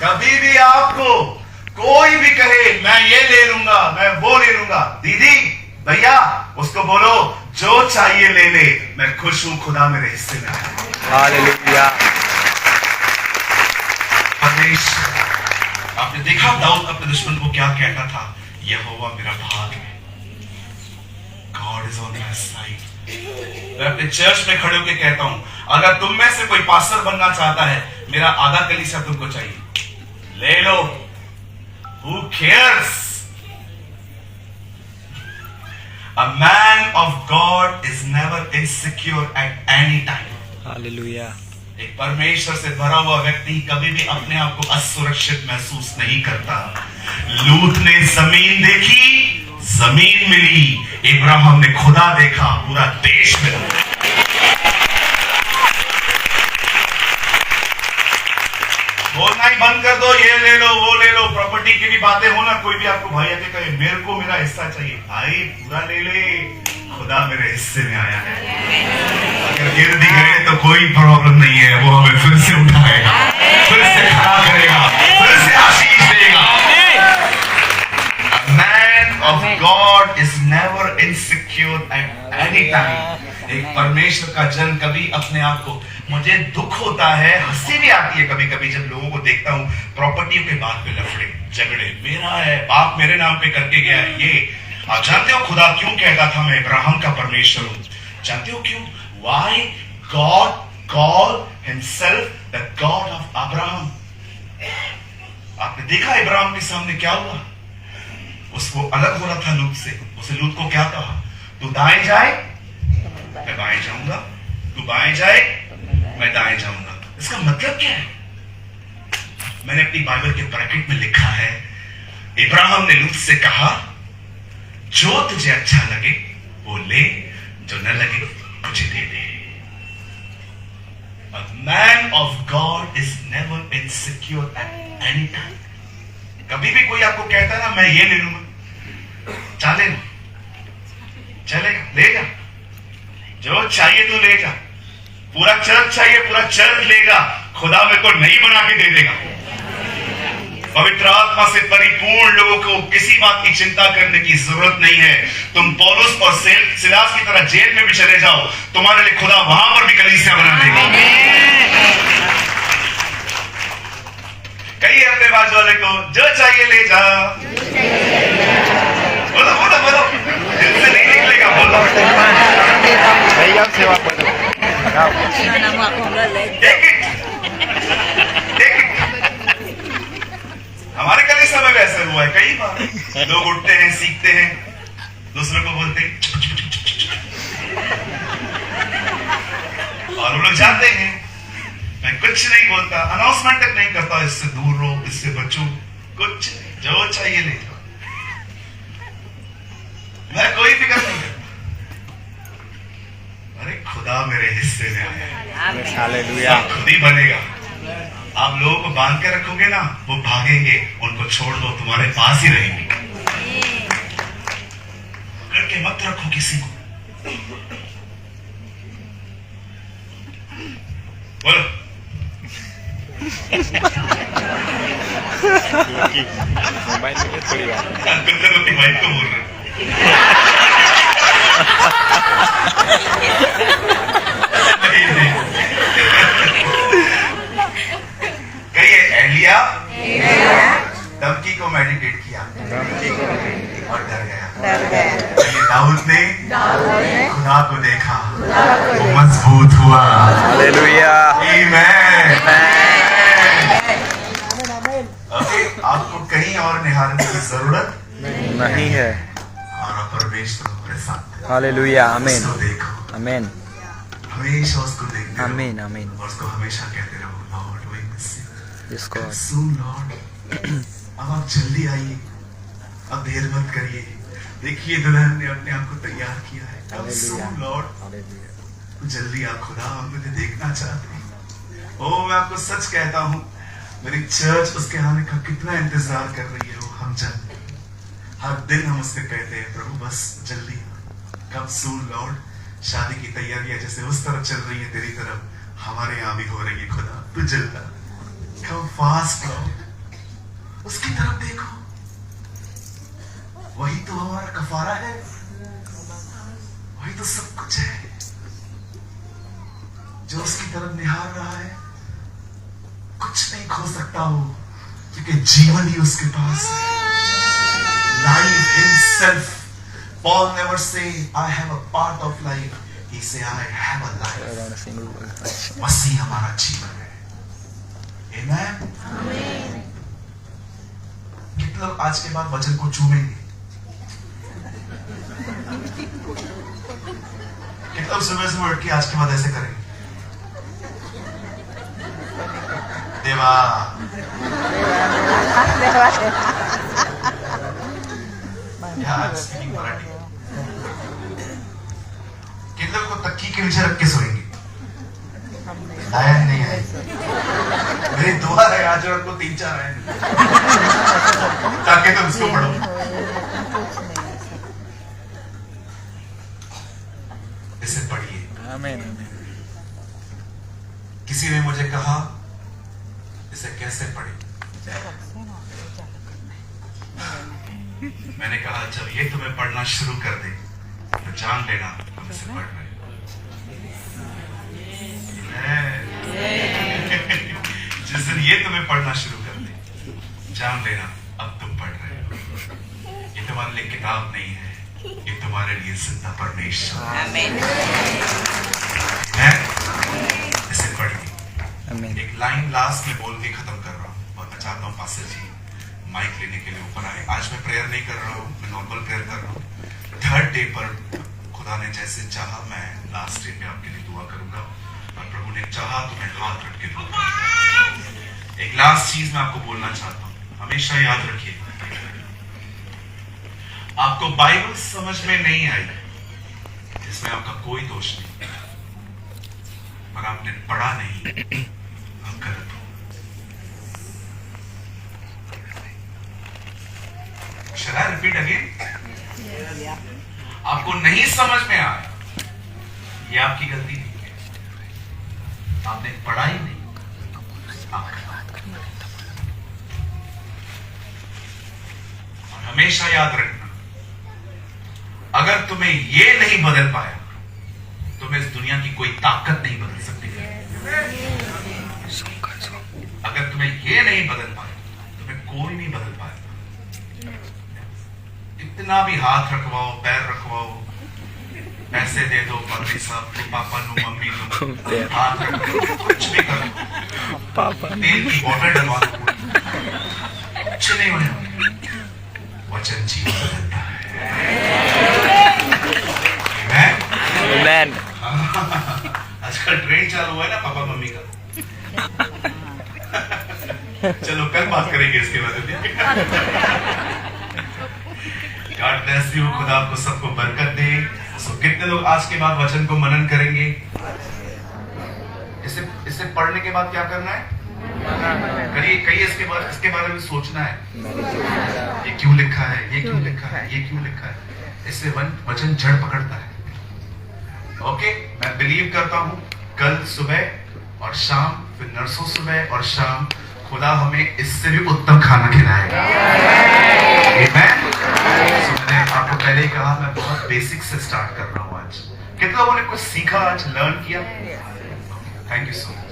कभी भी आपको कोई भी कहे मैं ये ले लूंगा मैं वो ले लूंगा, दीदी भैया उसको बोलो जो चाहिए ले ले, मैं खुश हूं खुदा मेरे हिस्से में आया। हालेलुया। आपने देखा दाऊद अपने दुश्मन को क्या कहता था? यहोवा मेरा भाग है, God is on my side. मैं अपने चर्च में खड़े होकर कहता हूं अगर तुम में से कोई पास्टर बनना चाहता है मेरा आधा कलीसिया तुमको चाहिए, ले लो, who cares. A man of God is never insecure at any time. Hallelujah. एक परमेश्वर से भरा हुआ व्यक्ति कभी भी अपने आप को असुरक्षित महसूस नहीं करता। लूत ने जमीन देखी, जमीन मिली, इब्राहिम ने खुदा देखा, पूरा देश मिला। बोलना ही बंद कर दो, ये ले लो वो ले लो, प्रॉपर्टी की भी बातें हो ना, कोई भी आपको भाई आके कहे मेरे को मेरा हिस्सा चाहिए, भाई पूरा ले ले, खुदा मेरे हिस्से में आया है। अगर गिर भी गए तो कोई प्रॉब्लम नहीं है, वो हमें फिर से उठाएगा, फिर से खड़ा करेगा, फिर से आशीष देगा। A man of God is never insecure at any time. एक परमेश्वर का जन कभी अपने आप को, मुझे दुख होता है, हंसी भी आती है कभी कभी जब लोगों को देखता हूं प्रॉपर्टी के बात पे लफड़े झगड़े, मेरा है, बाप मेरे नाम पे करके गया है ये। आप जानते हो खुदा क्यों कहता था मैं इब्राहिम का परमेश्वर हूं? जानते हो क्यों? Why God called himself the God of Abraham? आपने देखा इब्राहिम के सामने क्या हुआ? उसको अलग हो रहा था लूत से, उसे लूत को क्या कहा? तू दाएं जाए मैं बाएं जाऊंगा, तू बाएं जाए मैं दाएं जाऊंगा। इसका मतलब क्या है? मैंने अपनी बाइबल के ब्रैकेट में लिखा है, इब्राहिम ने लूत से कहा जो तुझे अच्छा लगे वो ले, जो न लगे मुझे दे दे। A man of God is never insecure at any time. कभी भी कोई आपको कहता है ना मैं ये ले लूंगा, चले ना, चलेगा, ले जा, जो चाहिए तू ले जा, पूरा चर्च चाहिए पूरा चर्च लेगा, खुदा मेरे को नहीं बना के दे देगा। पवित्र आत्मा से परिपूर्ण लोगों को किसी बात की चिंता करने की जरूरत नहीं है। तुम पौलुस और सिलास की तरह जेल में भी चले जाओ, तुम्हारे लिए खुदा वहां पर भी कलीसिया बना देगा। कहिए अपने बाजू वाले को जो चाहिए ले जा, बोलो बोलो बोलो, दिल से नहीं निकलेगा, बोलो। सेवा करो। हमारे कलीसिया में वैसे हुआ है कई बार, लोग उठते हैं सीखते हैं, दूसरों को बोलते हैं और वो लोग जाते हैं, मैं कुछ नहीं बोलता, अनाउंसमेंट तक नहीं करता, इससे दूर रहो, इससे बचो, कुछ जो चाहिए ले जाओ, मैं कोई फिक्र नहीं करता। अरे खुदा मेरे हिस्से में आया, हालेलुया। खुद ही बनेगा। आप लोगों को बांध के रखोगे ना, वो भागेंगे, उनको छोड़ दो, तुम्हारे पास ही रहेंगे। पकड़ के मत रखो किसी को। बोलो मोबाइल में थोड़ी बात अंकल सर अपनी वाइफ को बोल रहे नहीं, नहीं। और डर गया। डर गया। ये दाऊद ने ने खुदा को देखा, खुदा को वो देखा। मजबूत हुआ। हालेलुया। आमीन। ओके, आपको कहीं और निहारने की जरूरत नहीं है। और परमेश्वर हमारे साथ है। हालेलुया। आमीन उसको देखो, आमीन हमेशा उसको देखते रहो। आमीन आमीन। और उसको हमेशा कहते रहो, Lord we miss you. Yes God. Soon Lord, अब आप जल्दी आइए, अब देर मत करिए। देखिए दुल्हन ने अपने आप को तैयार किया है। अब सून लॉर्ड, जल्दी आ खुदा, हम मुझे देखना चाहते हैं। ओ मैं आपको सच कहता हूँ, मेरी चर्च उसके आने का कितना इंतजार कर रही है, वो हम जानते हैं। हर दिन हम उससे कहते हैं, प्रभु बस जल्दी कब सून लॉर्ड। शादी की तैयारियां जैसे उस तरफ चल रही है तेरी तरफ, हमारे यहाँ भी हो रही है खुदा। तू जल्दा कम फास्ट लॉर्ड, उसकी तरफ देखो, वही तो हमारा कफारा है, वही तो सब कुछ है। जो उसकी तरफ निहार रहा है, कुछ नहीं खो सकता हो, क्योंकि जीवन ही उसके पास है। Life himself. Paul never say, I have a part of life. He say, I have a life. मसीह हमारा जीवन है। Amen. कितने लोग आज के बाद वचन को चूमेंगे? कितने लोग सुबह सुबह उठ के आज के बाद ऐसे करेंगे? देवा स्पीकिंग मराठी। कितने लोग को तक्की के नीचे रख के सोएंगे? आया नहीं आया। मेरी दुआ है आज और को 3-4 आए ताकि तुम उसको पढ़ो। इसे पढ़िए। आमीन। किसी ने मुझे कहा इसे कैसे पढ़े? मैंने कहा जब ये तुम्हें पढ़ना शुरू कर दे तो जान लेना तुम इसे पढ़ रहे हो। जिस दिन ये तुम्हें पढ़ना शुरू कर दे, जान लेना अब तुम पढ़ रहे हो। ये तुम्हारे लिए किताब नहीं है, ये तुम्हारे लिए जिंदा परमेश्वर है। इसे पढ़िए। एक लाइन लास्ट में बोल के खत्म कर रहा हूँ और मैं चाहता हूँ पास्टर जी माइक लेने के लिए ऊपर आए। आज मैं प्रेयर नहीं कर रहा हूँ, मैं नॉर्मल प्रेयर कर रहा हूँ। 3rd डे पर खुदा ने जैसे चाहा मैं लास्ट डे पे आपके लिए दुआ करूंगा, और प्रभु ने चाहा तो मैं हाथ रख के दुआ करूंगा। एक लास्ट चीज मैं आपको बोलना चाहता हूँ, हमेशा याद रखिए, आपको बाइबल समझ में नहीं आई, इसमें आपका कोई दोष नहीं, पर आपने पढ़ा नहीं, आप गलत हो। Shall I repeat again? आपको नहीं समझ में आया, ये आपकी गलती नहीं है, आपने पढ़ा ही नहीं। और हमेशा याद रखना, अगर तुम्हें ये नहीं बदल पाया, तुम्हें इस दुनिया की कोई ताकत नहीं बदल सकती। अगर तुम्हें ये नहीं बदल पाया, तुम्हें कोई नहीं बदल पाया। कितना भी हाथ रखवाओ, पैर रखवाओ, पैसे दे दो, पति साहब तो पापा नो मम्मी नो, हाथ रखो, कुछ भी करो, पापा तेल की बोतल डलवा दो, कुछ नहीं होने। वचन जीवन बदलता है। आमीन। आजकल ट्रेंड चालू हुआ है ना पापा मम्मी का। चलो कल बात करेंगे इसके बारे में। God bless you, खुदा आपको सबको बरकत दे। सो कितने लोग आज के बाद वचन को मनन करेंगे? इसे पढ़ने के बाद क्या करना है? करिए इसके बारे में सोचना है, ये क्यों लिखा है, ये क्यों लिखा है, ये क्यों लिखा है। इससे वचन जड़ पकड़ता है। ओके, मैं बिलीव करता हूँ कल सुबह और शाम, फिर नरसों सुबह और शाम, खुदा हमें इससे भी उत्तम खाना खिलाएगा। आमीन। मैंने आपको पहले ही कहा, मैं बहुत बेसिक से स्टार्ट कर रहा हूँ आज। कितने लोगों ने कुछ सीखा आज, लर्न किया? Thank you so much.